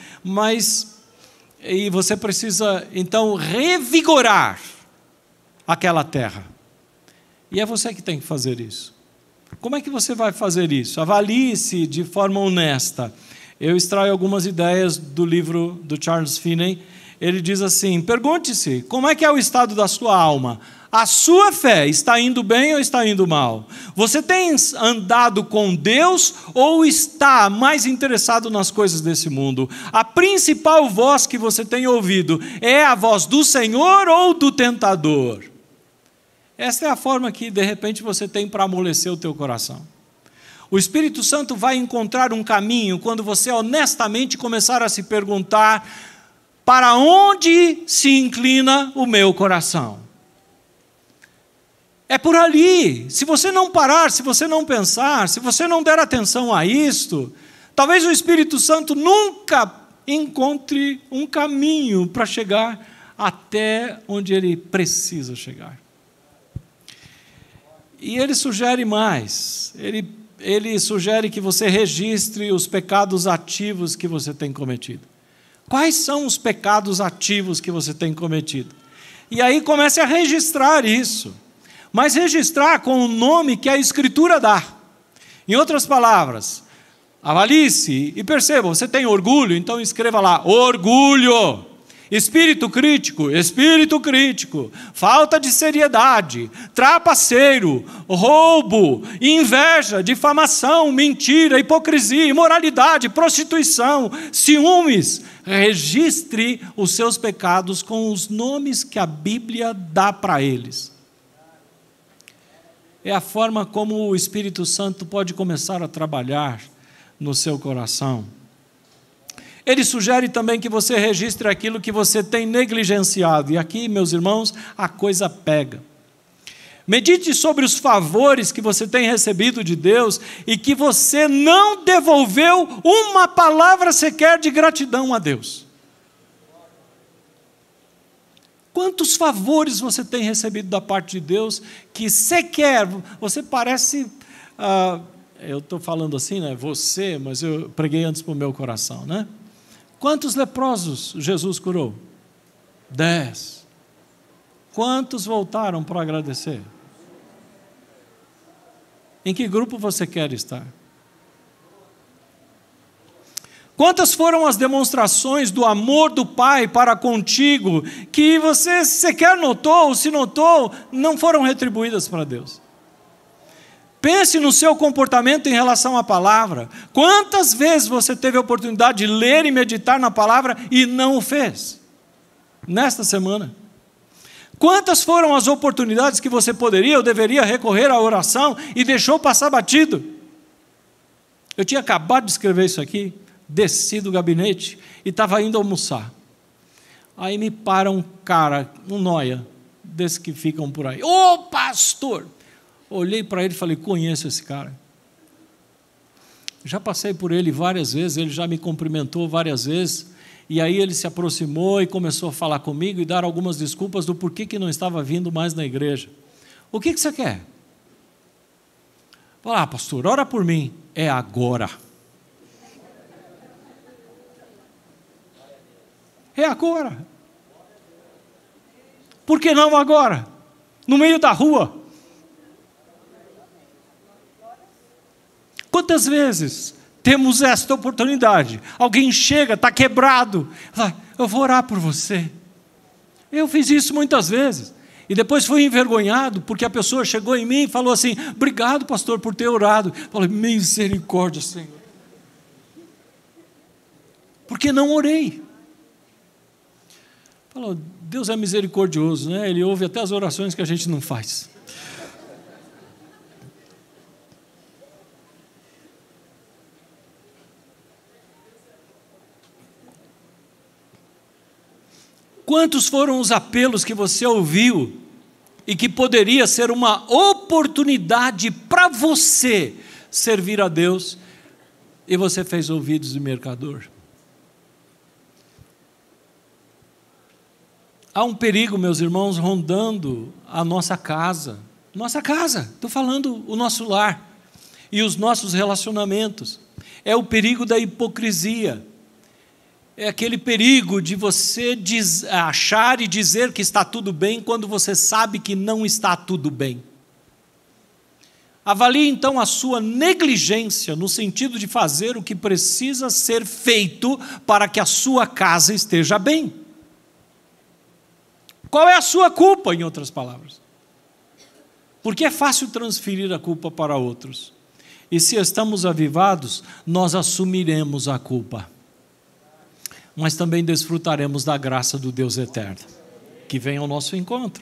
você precisa, então, revigorar aquela terra. E é você que tem que fazer isso. Como é que você vai fazer isso? Avalie-se de forma honesta. Eu extraio algumas ideias do livro do Charles Finney. Ele diz assim: pergunte-se, como é que é o estado da sua alma? A sua fé está indo bem ou está indo mal? Você tem andado com Deus ou está mais interessado nas coisas desse mundo? A principal voz que você tem ouvido é a voz do Senhor ou do tentador? Essa é a forma que, de repente, você tem para amolecer o teu coração. O Espírito Santo vai encontrar um caminho quando você honestamente começar a se perguntar: para onde se inclina o meu coração? É por ali. Se você não parar, se você não pensar, se você não der atenção a isto, talvez o Espírito Santo nunca encontre um caminho para chegar até onde ele precisa chegar. E ele sugere mais. Ele sugere que você registre os pecados ativos que você tem cometido. Quais são os pecados ativos que você tem cometido? E aí comece a registrar isso. Mas registrar com o nome que a Escritura dá. Em outras palavras, avalie-se e perceba, você tem orgulho? Então escreva lá, orgulho. Espírito crítico, falta de seriedade, trapaceiro, roubo, inveja, difamação, mentira, hipocrisia, imoralidade, prostituição, ciúmes. Registre os seus pecados com os nomes que a Bíblia dá para eles. É a forma como o Espírito Santo pode começar a trabalhar no seu coração. Ele sugere também que você registre aquilo que você tem negligenciado. E aqui, meus irmãos, a coisa pega. Medite sobre os favores que você tem recebido de Deus e que você não devolveu uma palavra sequer de gratidão a Deus. Quantos favores você tem recebido da parte de Deus que sequer, você parece... eu estou falando assim, né? Você, mas eu preguei antes para o meu coração, né? Quantos leprosos Jesus curou? 10. Quantos voltaram para agradecer? Em que grupo você quer estar? Quantas foram as demonstrações do amor do Pai para contigo que você sequer notou, ou se notou, não foram retribuídas para Deus? Pense no seu comportamento em relação à palavra. Quantas vezes você teve a oportunidade de ler e meditar na palavra e não o fez? Nesta semana. Quantas foram as oportunidades que você poderia ou deveria recorrer à oração e deixou passar batido? Eu tinha acabado de escrever isso aqui, desci do gabinete e estava indo almoçar. Aí me para um cara, um nóia, desses que ficam por aí. Ô pastor! Olhei para ele e falei, conheço esse cara. Já passei por ele várias vezes, ele já me cumprimentou várias vezes, e aí ele se aproximou e começou a falar comigo e dar algumas desculpas do porquê que não estava vindo mais na igreja. O que você quer? Fala, pastor, ora por mim. É agora. É agora. Por que não agora? No meio da rua. Quantas vezes temos esta oportunidade? Alguém chega, está quebrado, fala, eu vou orar por você. Eu fiz isso muitas vezes. E depois fui envergonhado, porque a pessoa chegou em mim e falou assim, obrigado, pastor, por ter orado. Eu falei, misericórdia, Senhor. Porque não orei. Falou, Deus é misericordioso, né? Ele ouve até as orações que a gente não faz. Quantos foram os apelos que você ouviu e que poderia ser uma oportunidade para você servir a Deus e você fez ouvidos de mercador? Há um perigo, meus irmãos, rondando a nossa casa. Nossa casa, estou falando o nosso lar e os nossos relacionamentos. É o perigo da hipocrisia. É aquele perigo de você achar e dizer que está tudo bem quando você sabe que não está tudo bem. Avalie então a sua negligência no sentido de fazer o que precisa ser feito para que a sua casa esteja bem. Qual é a sua culpa, em outras palavras? Porque é fácil transferir a culpa para outros. E se estamos avivados, nós assumiremos a culpa. Mas também desfrutaremos da graça do Deus eterno, que vem ao nosso encontro.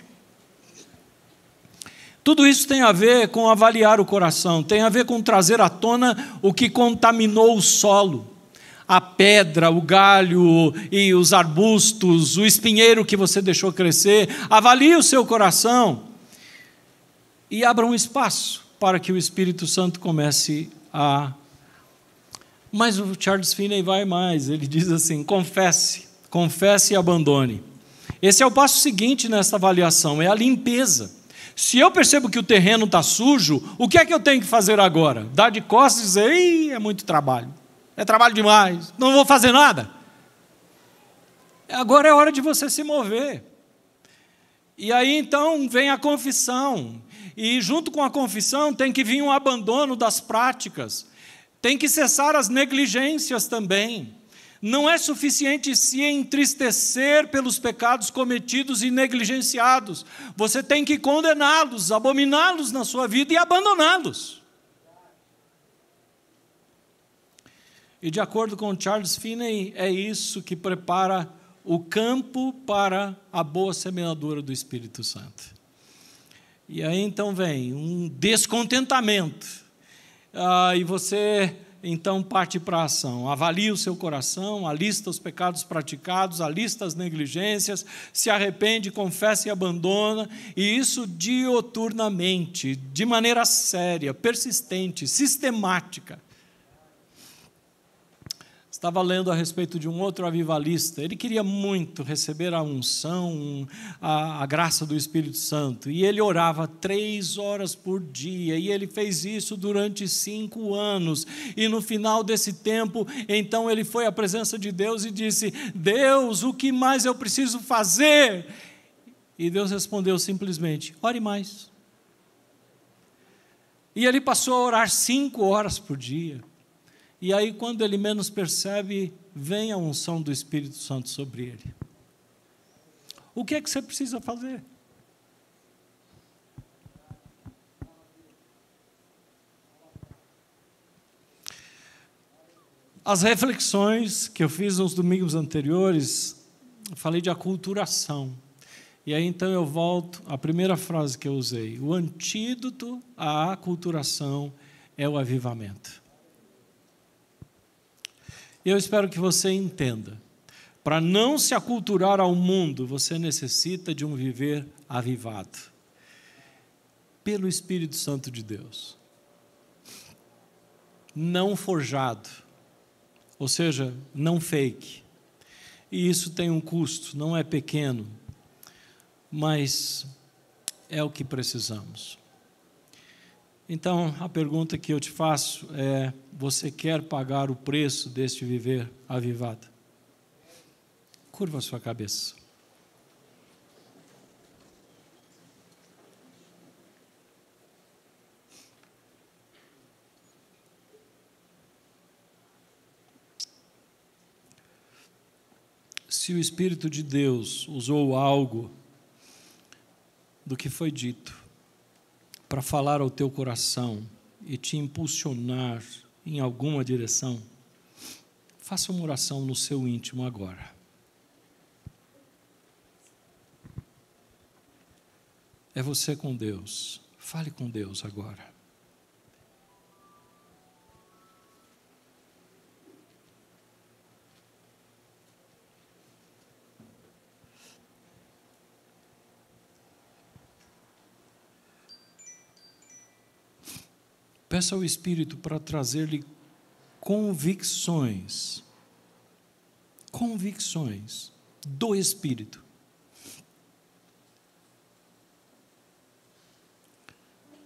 Tudo isso tem a ver com avaliar o coração, tem a ver com trazer à tona o que contaminou o solo, a pedra, o galho e os arbustos, o espinheiro que você deixou crescer. Avalie o seu coração e abra um espaço para que o Espírito Santo comece a... Mas o Charles Finney vai mais, ele diz assim, confesse e abandone. Esse é o passo seguinte nessa avaliação, é a limpeza. Se eu percebo que o terreno está sujo, o que é que eu tenho que fazer agora? Dar de costas e dizer, ei, é muito trabalho, é trabalho demais, não vou fazer nada. Agora é hora de você se mover. E aí então vem a confissão, e junto com a confissão tem que vir um abandono das práticas, tem que cessar as negligências também. Não é suficiente se entristecer pelos pecados cometidos e negligenciados. Você tem que condená-los, abominá-los na sua vida e abandoná-los. E de acordo com Charles Finney, é isso que prepara o campo para a boa semeadura do Espírito Santo. E aí então vem um descontentamento. E você então parte para a ação. Avalie o seu coração, alista os pecados praticados, alista as negligências, se arrepende, confessa e abandona, e isso dioturnamente, de maneira séria, persistente, sistemática. Estava lendo a respeito de um outro avivalista. Ele queria muito receber a unção, a graça do Espírito Santo. E ele orava 3 horas por dia. E ele fez isso durante 5 anos. E no final desse tempo, então ele foi à presença de Deus e disse, Deus, o que mais eu preciso fazer? E Deus respondeu simplesmente, ore mais. E ele passou a orar 5 horas por dia. E aí, quando ele menos percebe, vem a unção do Espírito Santo sobre ele. O que é que você precisa fazer? As reflexões que eu fiz nos domingos anteriores, falei de aculturação. E aí, então, eu volto à primeira frase que eu usei. O antídoto à aculturação é o avivamento. Eu espero que você entenda. Para não se aculturar ao mundo, você necessita de um viver avivado. Pelo Espírito Santo de Deus. Não forjado. Ou seja, não fake. E isso tem um custo, não é pequeno. Mas é o que precisamos. Então, a pergunta que eu te faço é, você quer pagar o preço deste viver avivado? Curva a sua cabeça. Se o Espírito de Deus usou algo do que foi dito, para falar ao teu coração e te impulsionar em alguma direção, faça uma oração no seu íntimo agora. É você com Deus. Fale com Deus agora. Peça ao Espírito para trazer-lhe convicções do Espírito.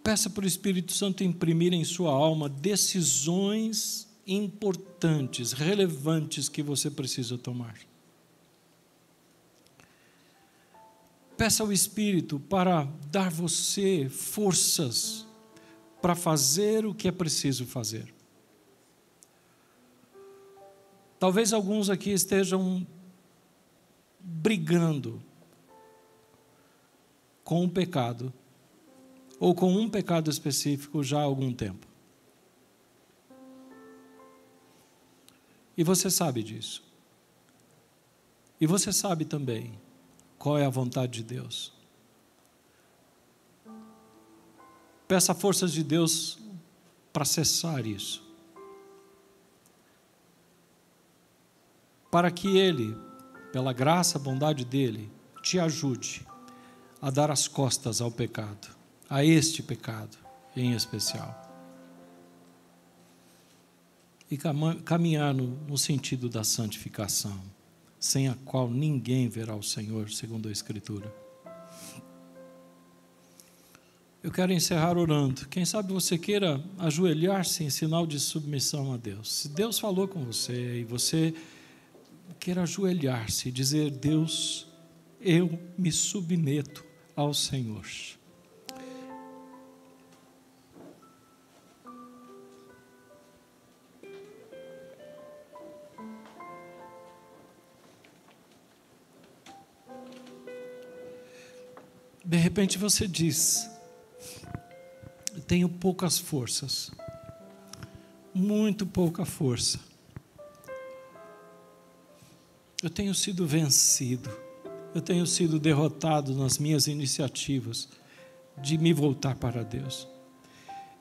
Peça para o Espírito Santo imprimir em sua alma decisões importantes, relevantes que você precisa tomar. Peça ao Espírito para dar você forças para fazer o que é preciso fazer. Talvez alguns aqui estejam brigando com o pecado, ou com um pecado específico já há algum tempo. E você sabe disso. E você sabe também qual é a vontade de Deus. Peça forças de Deus para cessar isso. Para que Ele, pela graça, bondade dEle, te ajude a dar as costas ao pecado, a este pecado em especial. E caminhar no sentido da santificação, sem a qual ninguém verá o Senhor, segundo a Escritura. Eu quero encerrar orando. Quem sabe você queira ajoelhar-se em sinal de submissão a Deus. Se Deus falou com você e você queira ajoelhar-se e dizer: Deus, eu me submeto ao Senhor. De repente você diz: eu tenho poucas forças, muito pouca força. Eu tenho sido vencido, eu tenho sido derrotado nas minhas iniciativas de me voltar para Deus.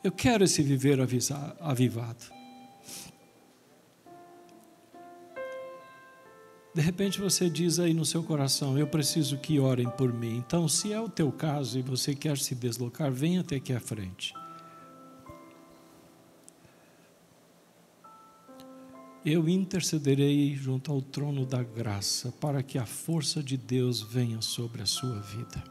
Eu quero esse viver avivado. De repente você diz aí no seu coração: eu preciso que orem por mim. Então, se é o teu caso e você quer se deslocar, venha até aqui à frente. Eu intercederei junto ao trono da graça para que a força de Deus venha sobre a sua vida.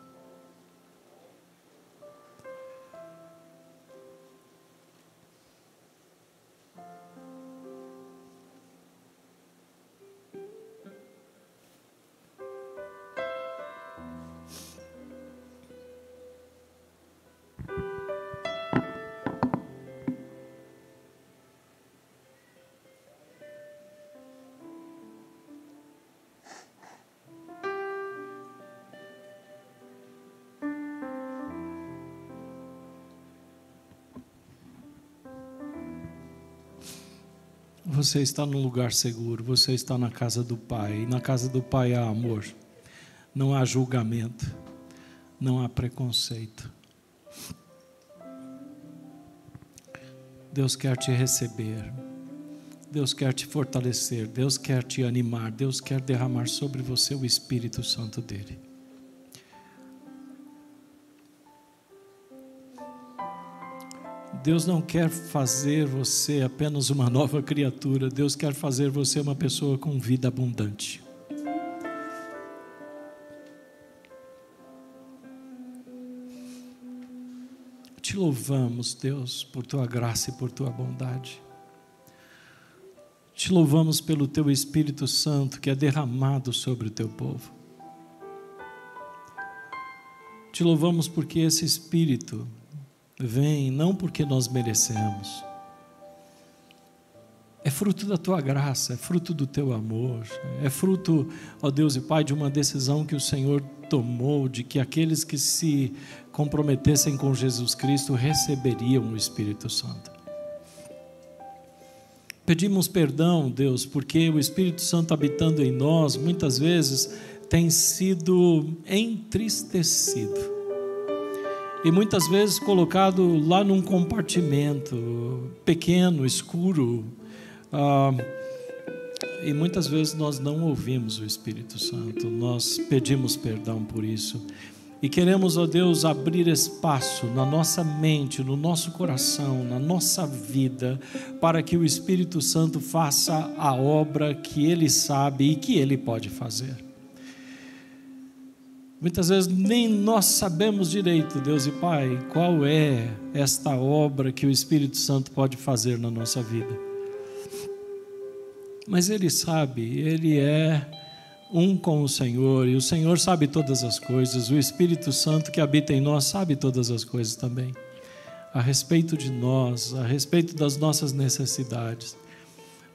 Você está num lugar seguro, você está na casa do Pai, e na casa do Pai há amor, não há julgamento, não há preconceito. Deus quer te receber, Deus quer te fortalecer, Deus quer te animar, Deus quer derramar sobre você o Espírito Santo dele. Deus não quer fazer você apenas uma nova criatura, Deus quer fazer você uma pessoa com vida abundante. Te louvamos, Deus, por tua graça e por tua bondade. Te louvamos pelo teu Espírito Santo que é derramado sobre o teu povo. Te louvamos porque esse Espírito vem não porque nós merecemos, é fruto da tua graça, é fruto do teu amor, é fruto, ó Deus e Pai, de uma decisão que o Senhor tomou, de que aqueles que se comprometessem com Jesus Cristo receberiam o Espírito Santo. Pedimos perdão, Deus, porque o Espírito Santo habitando em nós, muitas vezes tem sido entristecido. E muitas vezes colocado lá num compartimento pequeno, escuro. E muitas vezes nós não ouvimos o Espírito Santo. Nós pedimos perdão por isso. E queremos, ó Deus, abrir espaço na nossa mente, no nosso coração, na nossa vida, para que o Espírito Santo faça a obra que Ele sabe e que Ele pode fazer. Muitas vezes nem nós sabemos direito, Deus e Pai, qual é esta obra que o Espírito Santo pode fazer na nossa vida. Mas Ele sabe, Ele é um com o Senhor, e o Senhor sabe todas as coisas, o Espírito Santo que habita em nós sabe todas as coisas também, a respeito de nós, a respeito das nossas necessidades.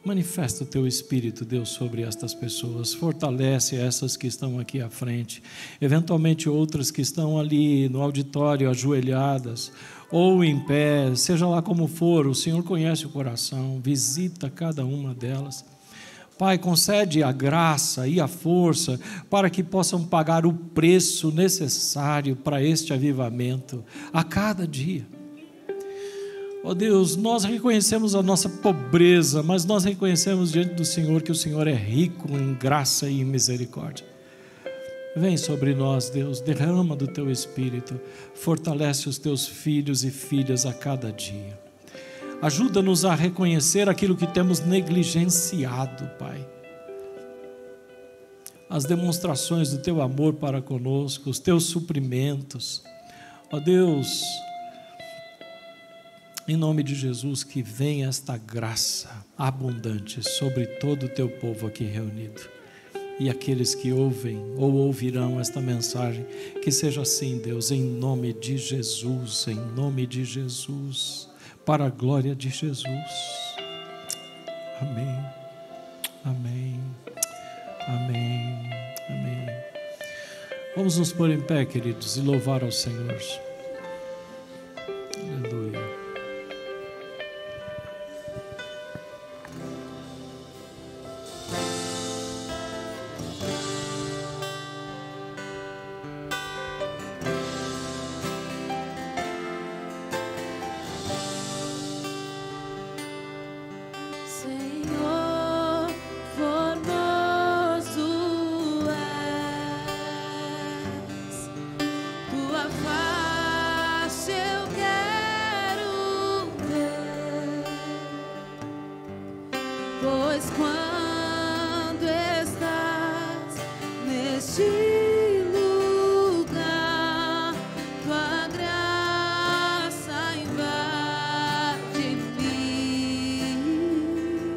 Manifesta o teu Espírito, Deus, sobre estas pessoas, fortalece essas que estão aqui à frente, eventualmente outras que estão ali no auditório ajoelhadas, ou em pé, seja lá como for, o Senhor conhece o coração, visita cada uma delas. Pai, concede a graça e a força para que possam pagar o preço necessário para este avivamento a cada dia. Ó Deus, nós reconhecemos a nossa pobreza, mas nós reconhecemos diante do Senhor que o Senhor é rico em graça e em misericórdia. Vem sobre nós, Deus, derrama do teu Espírito, fortalece os teus filhos e filhas a cada dia. Ajuda-nos a reconhecer aquilo que temos negligenciado, Pai. As demonstrações do teu amor para conosco, os teus suprimentos. Ó Deus, Em nome de Jesus, que venha esta graça abundante sobre todo o teu povo aqui reunido. E aqueles que ouvem ou ouvirão esta mensagem, que seja assim, Deus, em nome de Jesus, em nome de Jesus, para a glória de Jesus. Amém, amém, amém, amém. Vamos nos pôr em pé, queridos, e louvar ao Senhor. Aleluia. Senhor, formoso és, tua face eu quero ver, pois quando estás neste lugar, tua graça invade mim.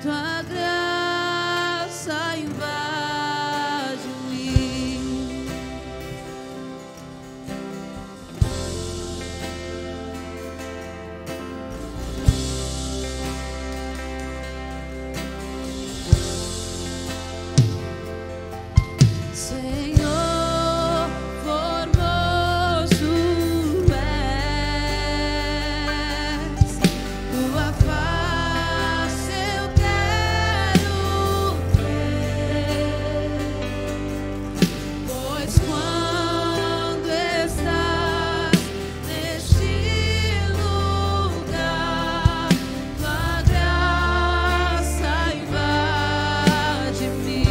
Tua graça invade-me. Senhor, formoso és, tua face eu quero ver, pois quando estás neste lugar, tua graça invade-me.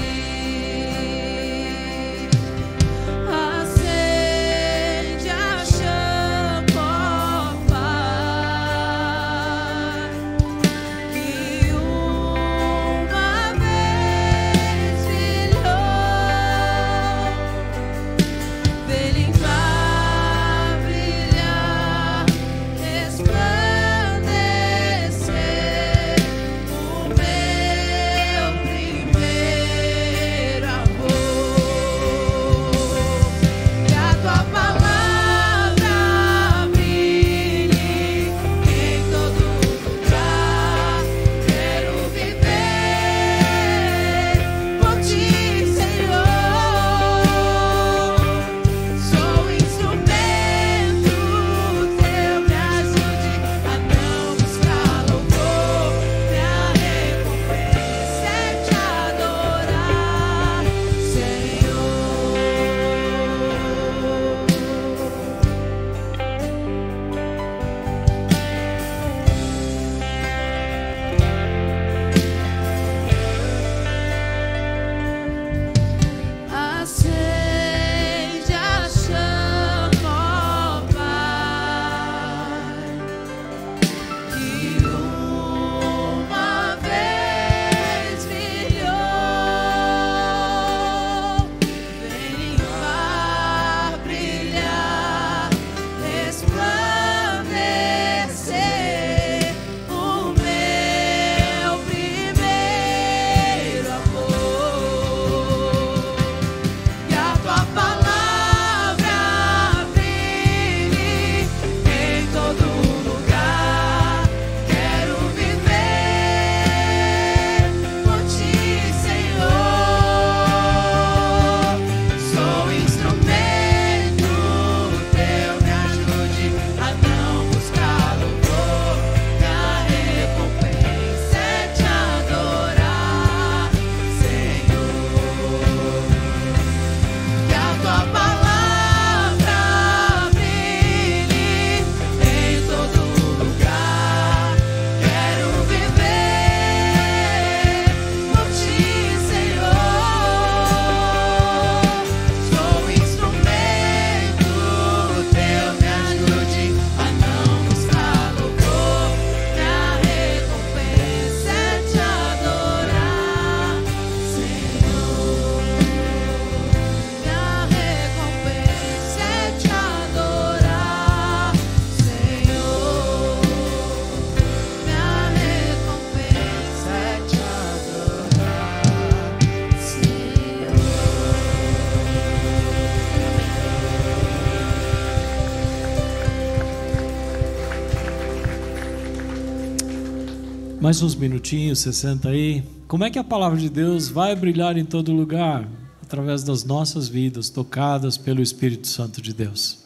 Mais uns minutinhos, você senta aí. Como é que a palavra de Deus vai brilhar em todo lugar? Através das nossas vidas, tocadas pelo Espírito Santo de Deus.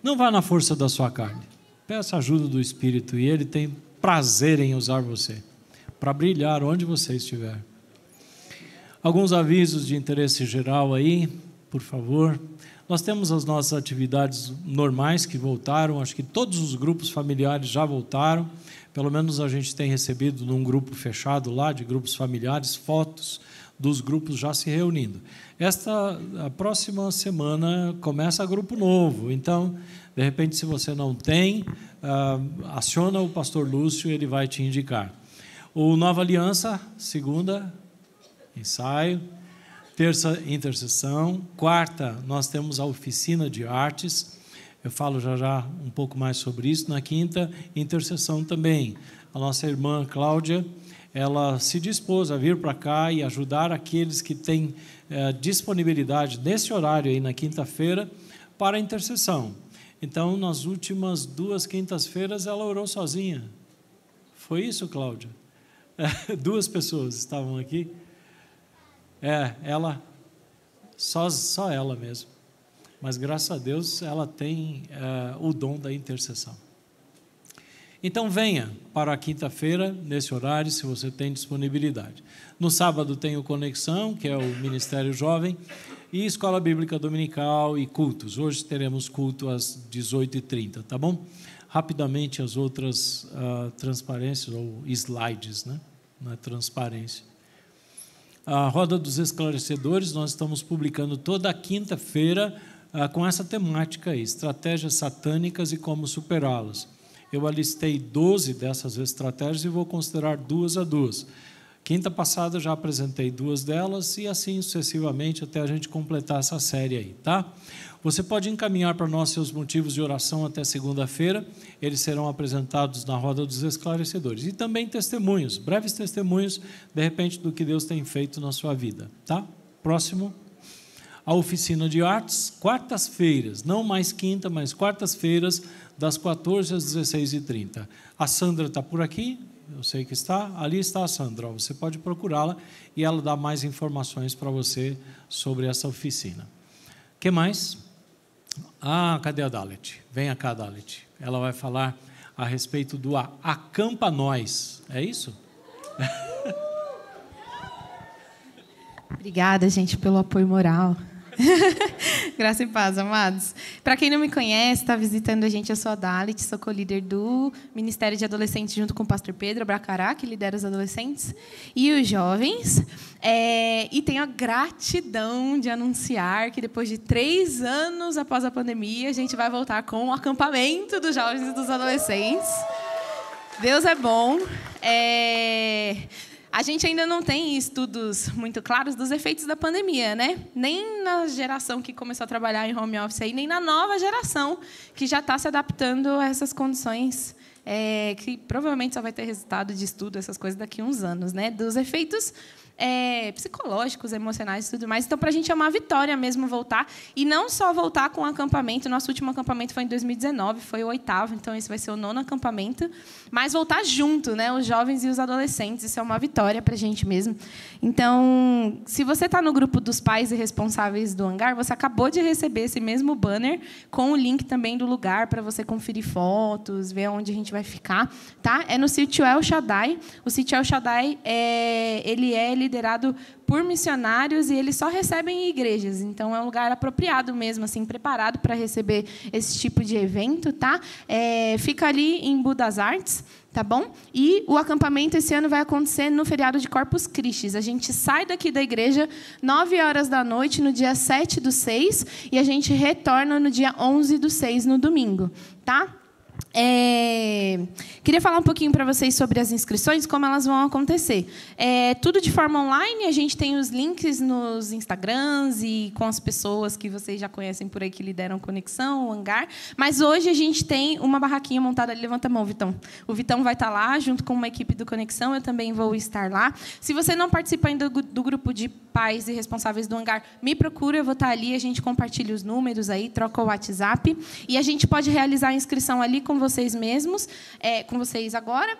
Não vá na força da sua carne. Peça a ajuda do Espírito e Ele tem prazer em usar você para brilhar onde você estiver. Alguns avisos de interesse geral aí, por favor. Nós temos as nossas atividades normais que voltaram. Acho que todos os grupos familiares já voltaram. Pelo menos a gente tem recebido num grupo fechado lá, de grupos familiares, fotos dos grupos já se reunindo. A próxima semana começa grupo novo. Então, de repente, se você não tem, aciona o pastor Lúcio, ele vai te indicar. O Nova Aliança, segunda, ensaio. Terça, intercessão. Quarta, nós temos a oficina de artes. Eu falo já um pouco mais sobre isso. Na quinta, intercessão também. A nossa irmã Cláudia, ela se dispôs a vir para cá e ajudar aqueles que têm disponibilidade nesse horário aí na quinta-feira para a intercessão. Então, nas últimas 2 quintas-feiras, ela orou sozinha. Foi isso, Cláudia? 2 pessoas estavam aqui. Ela, só ela mesmo. Mas, graças a Deus, ela tem o dom da intercessão. Então, venha para a quinta-feira, nesse horário, se você tem disponibilidade. No sábado tem o Conexão, que é o Ministério Jovem, e Escola Bíblica Dominical e cultos. Hoje teremos culto às 18h30, tá bom? Rapidamente, as outras transparências, ou slides, né? Não é transparência. A Roda dos Esclarecedores, nós estamos publicando toda quinta-feira com essa temática aí, estratégias satânicas e como superá-las. Eu alistei 12 dessas estratégias e vou considerar 2 a 2. Quinta passada já apresentei 2 delas e assim sucessivamente até a gente completar essa série aí, tá? Você pode encaminhar para nós seus motivos de oração até segunda-feira, eles serão apresentados na Roda dos Esclarecedores. E também testemunhos, breves testemunhos, de repente, do que Deus tem feito na sua vida, tá? Próximo. A oficina de artes, quartas-feiras, não mais quinta, mas quartas-feiras, das 14 às 16h30. A Sandra está por aqui, eu sei que está, ali está a Sandra, você pode procurá-la e ela dá mais informações para você sobre essa oficina. O que mais? Cadê a Dalet? Venha cá, Dalet. Ela vai falar a respeito do Acampa Nós, é isso? Obrigada, gente, pelo apoio moral. Graça e paz, amados. Para quem não me conhece, está visitando a gente, eu sou a Dalit, sou co-líder do Ministério de Adolescentes junto com o pastor Pedro Abracará, que lidera os adolescentes e os jovens. E tenho a gratidão de anunciar que depois de 3 anos após a pandemia, a gente vai voltar com o acampamento dos jovens e dos adolescentes. Deus é bom. A gente ainda não tem estudos muito claros dos efeitos da pandemia, né? Nem na geração que começou a trabalhar em home office, aí, nem na nova geração que já está se adaptando a essas condições, que provavelmente só vai ter resultado de estudo, essas coisas, daqui a uns anos, né? Dos efeitos psicológicos, emocionais e tudo mais. Então, para a gente é uma vitória mesmo voltar. E não só voltar com o acampamento. Nosso último acampamento foi em 2019, foi o 8º, então esse vai ser o 9º acampamento. Mas voltar junto, né? Os jovens e os adolescentes. Isso é uma vitória para a gente mesmo. Então, se você está no grupo dos pais e responsáveis do hangar, você acabou de receber esse mesmo banner com o link também do lugar para você conferir fotos, ver onde a gente vai ficar. Tá? É no sítio El Shaddai. O sítio El Shaddai ele é liderado por missionários e eles só recebem em igrejas. Então, é um lugar apropriado mesmo, assim, preparado para receber esse tipo de evento. Tá? Fica ali em Budas Artes. Tá bom? E o acampamento esse ano vai acontecer no feriado de Corpus Christi. A gente sai daqui da igreja 9h da noite, no dia 7/6, e a gente retorna no dia 11/6, no domingo. Tá? Queria falar um pouquinho para vocês sobre as inscrições, como elas vão acontecer. Tudo de forma online, a gente tem os links nos Instagrams e com as pessoas que vocês já conhecem por aí que lideram Conexão, o Hangar. Mas hoje a gente tem uma barraquinha montada ali. Levanta a mão, Vitão. O Vitão vai estar lá, junto com uma equipe do Conexão. Eu também vou estar lá. Se você não participa ainda do grupo de pais e responsáveis do Hangar, me procura, eu vou estar ali, a gente compartilha os números aí, troca o WhatsApp. E a gente pode realizar a inscrição ali com vocês mesmos, com vocês agora.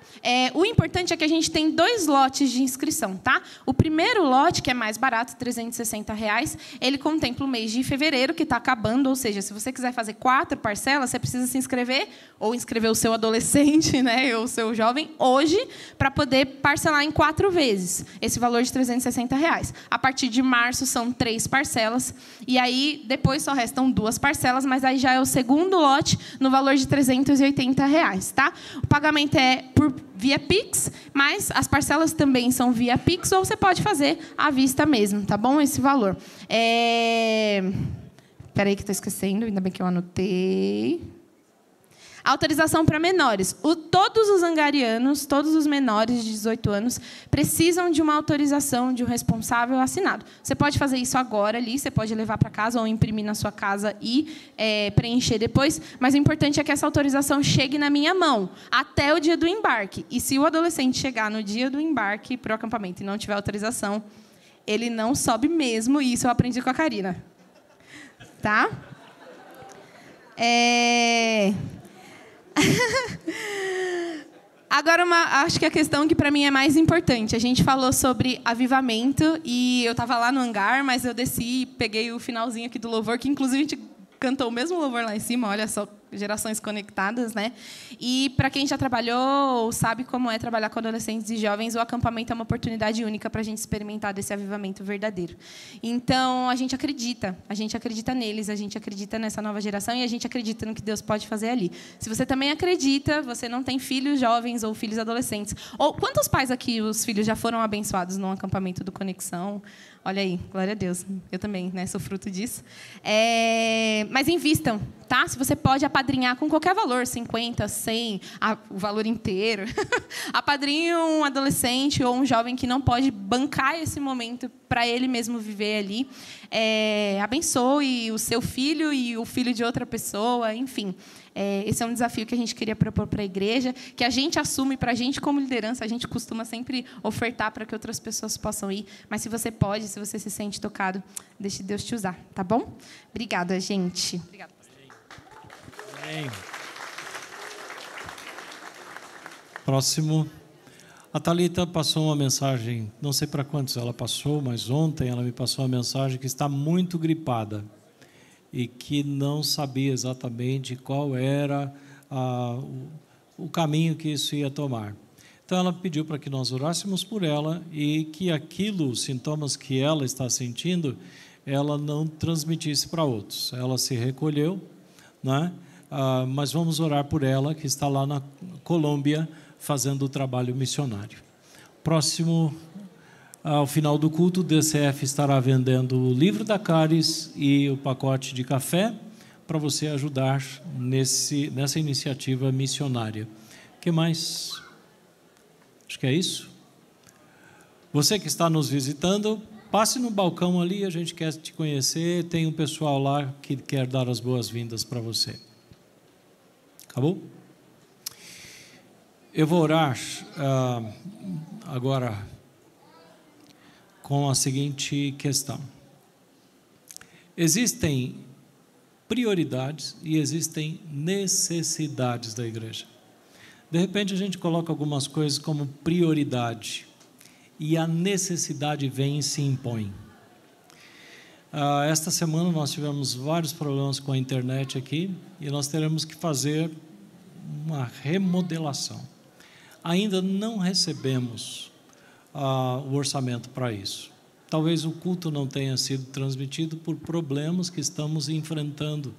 O importante é que a gente tem 2 lotes de inscrição, tá? O primeiro lote, que é mais barato, R$360, ele contempla o mês de fevereiro, que está acabando, ou seja, se você quiser fazer 4 parcelas, você precisa se inscrever, ou inscrever o seu adolescente, né, ou o seu jovem, hoje, para poder parcelar em 4 vezes, esse valor de R$360. A partir de março, são 3 parcelas, e aí, depois só restam 2 parcelas, mas aí já é o segundo lote, no valor de R$380, tá? O pagamento é via Pix, mas as parcelas também são via Pix, ou você pode fazer à vista mesmo, tá bom? Esse valor. Peraí que estou esquecendo, ainda bem que eu anotei. Autorização para menores. Todos os angarianos, todos os menores de 18 anos, precisam de uma autorização de um responsável assinado. Você pode fazer isso agora ali, você pode levar para casa ou imprimir na sua casa e preencher depois, mas o importante é que essa autorização chegue na minha mão até o dia do embarque. E se o adolescente chegar no dia do embarque para o acampamento e não tiver autorização, ele não sobe mesmo, e isso eu aprendi com a Karina. Tá? Agora, acho que a questão que para mim é mais importante. A gente falou sobre avivamento e eu estava lá no hangar, mas eu desci e peguei o finalzinho aqui do louvor, que inclusive a gente cantou o mesmo louvor lá em cima, olha só, gerações conectadas, né? E para quem já trabalhou ou sabe como é trabalhar com adolescentes e jovens, o acampamento é uma oportunidade única para a gente experimentar desse avivamento verdadeiro. Então, a gente acredita neles, a gente acredita nessa nova geração e a gente acredita no que Deus pode fazer ali. Se você também acredita, você não tem filhos jovens ou filhos adolescentes. Ou quantos pais aqui, os filhos já foram abençoados no acampamento do Conexão? Olha aí, glória a Deus. Eu também, né, sou fruto disso. Mas invistam, tá? Se você pode apadrinhar com qualquer valor, 50, 100, o valor inteiro. Apadrinhe um adolescente ou um jovem que não pode bancar esse momento para ele mesmo viver ali. Abençoe o seu filho e o filho de outra pessoa, enfim. Esse é um desafio que a gente queria propor para a igreja, que a gente assume para a gente como liderança. A gente costuma sempre ofertar para que outras pessoas possam ir. Mas se você pode, se você se sente tocado, deixe Deus te usar, tá bom? Obrigada, gente. Obrigada. Amém. Próximo. A Thalita passou uma mensagem, não sei para quantos ela passou, mas ontem ela me passou uma mensagem que está muito gripada e que não sabia exatamente qual era o caminho que isso ia tomar. Então, ela pediu para que nós orássemos por ela e que os sintomas que ela está sentindo, ela não transmitisse para outros. Ela se recolheu, né? Mas vamos orar por ela, que está lá na Colômbia, fazendo o trabalho missionário. Próximo, ao final do culto, o DCF estará vendendo o livro da Caris e o pacote de café para você ajudar nessa iniciativa missionária. O que mais? Acho que é isso. Você que está nos visitando, passe no balcão ali, a gente quer te conhecer. Tem um pessoal lá que quer dar as boas-vindas para você. Acabou? Eu vou orar agora com a seguinte questão. Existem prioridades e existem necessidades da igreja. De repente a gente coloca algumas coisas como prioridade e a necessidade vem e se impõe. Esta semana nós tivemos vários problemas com a internet aqui e nós teremos que fazer uma remodelação. Ainda não recebemos o orçamento para isso. Talvez o culto não tenha sido transmitido por problemas que estamos enfrentando.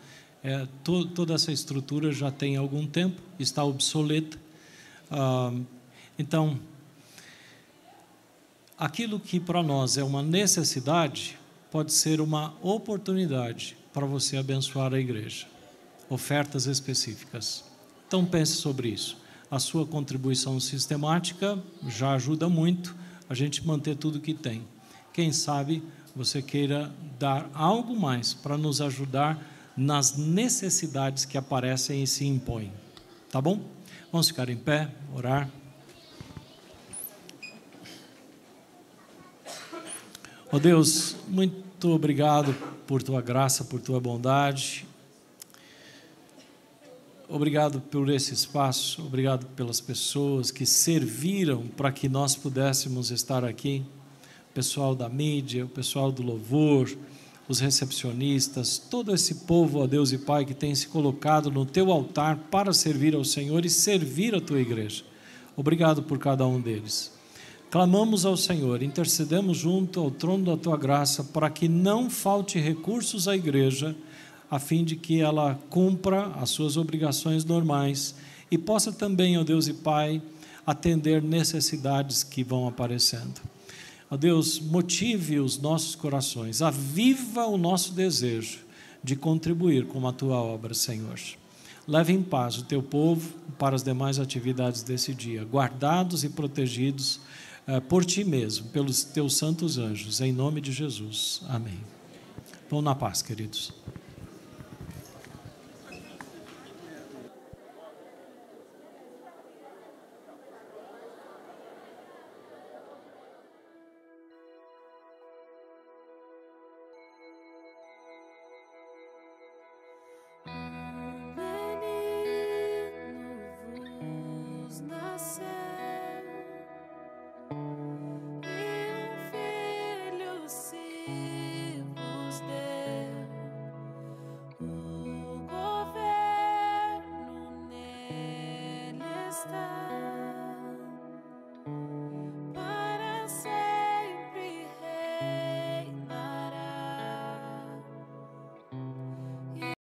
Toda essa estrutura já tem algum tempo, está obsoleta. Então, aquilo que para nós é uma necessidade, pode ser uma oportunidade para você abençoar a igreja. Ofertas específicas. Então, pense sobre isso. A sua contribuição sistemática já ajuda muito a gente manter tudo que tem. Quem sabe você queira dar algo mais para nos ajudar nas necessidades que aparecem e se impõem. Tá bom? Vamos ficar em pé, orar. Ó Deus, muito obrigado por Tua graça, por Tua bondade. obrigado por esse espaço, obrigado pelas pessoas que serviram para que nós pudéssemos estar aqui, o pessoal da mídia, o pessoal do louvor, os recepcionistas, todo esse povo, ó Deus e Pai, que tem se colocado no teu altar para servir ao Senhor e servir a tua igreja. Obrigado por cada um deles. Clamamos ao Senhor, intercedemos junto ao trono da tua graça para que não falte recursos à igreja, a fim de que ela cumpra as suas obrigações normais e possa também, ó Deus e Pai, atender necessidades que vão aparecendo. Ó Deus, motive os nossos corações, aviva o nosso desejo de contribuir com a tua obra, Senhor. Leve em paz o teu povo para as demais atividades desse dia, guardados e protegidos por ti mesmo, pelos teus santos anjos, em nome de Jesus. Amém. Vão na paz, queridos.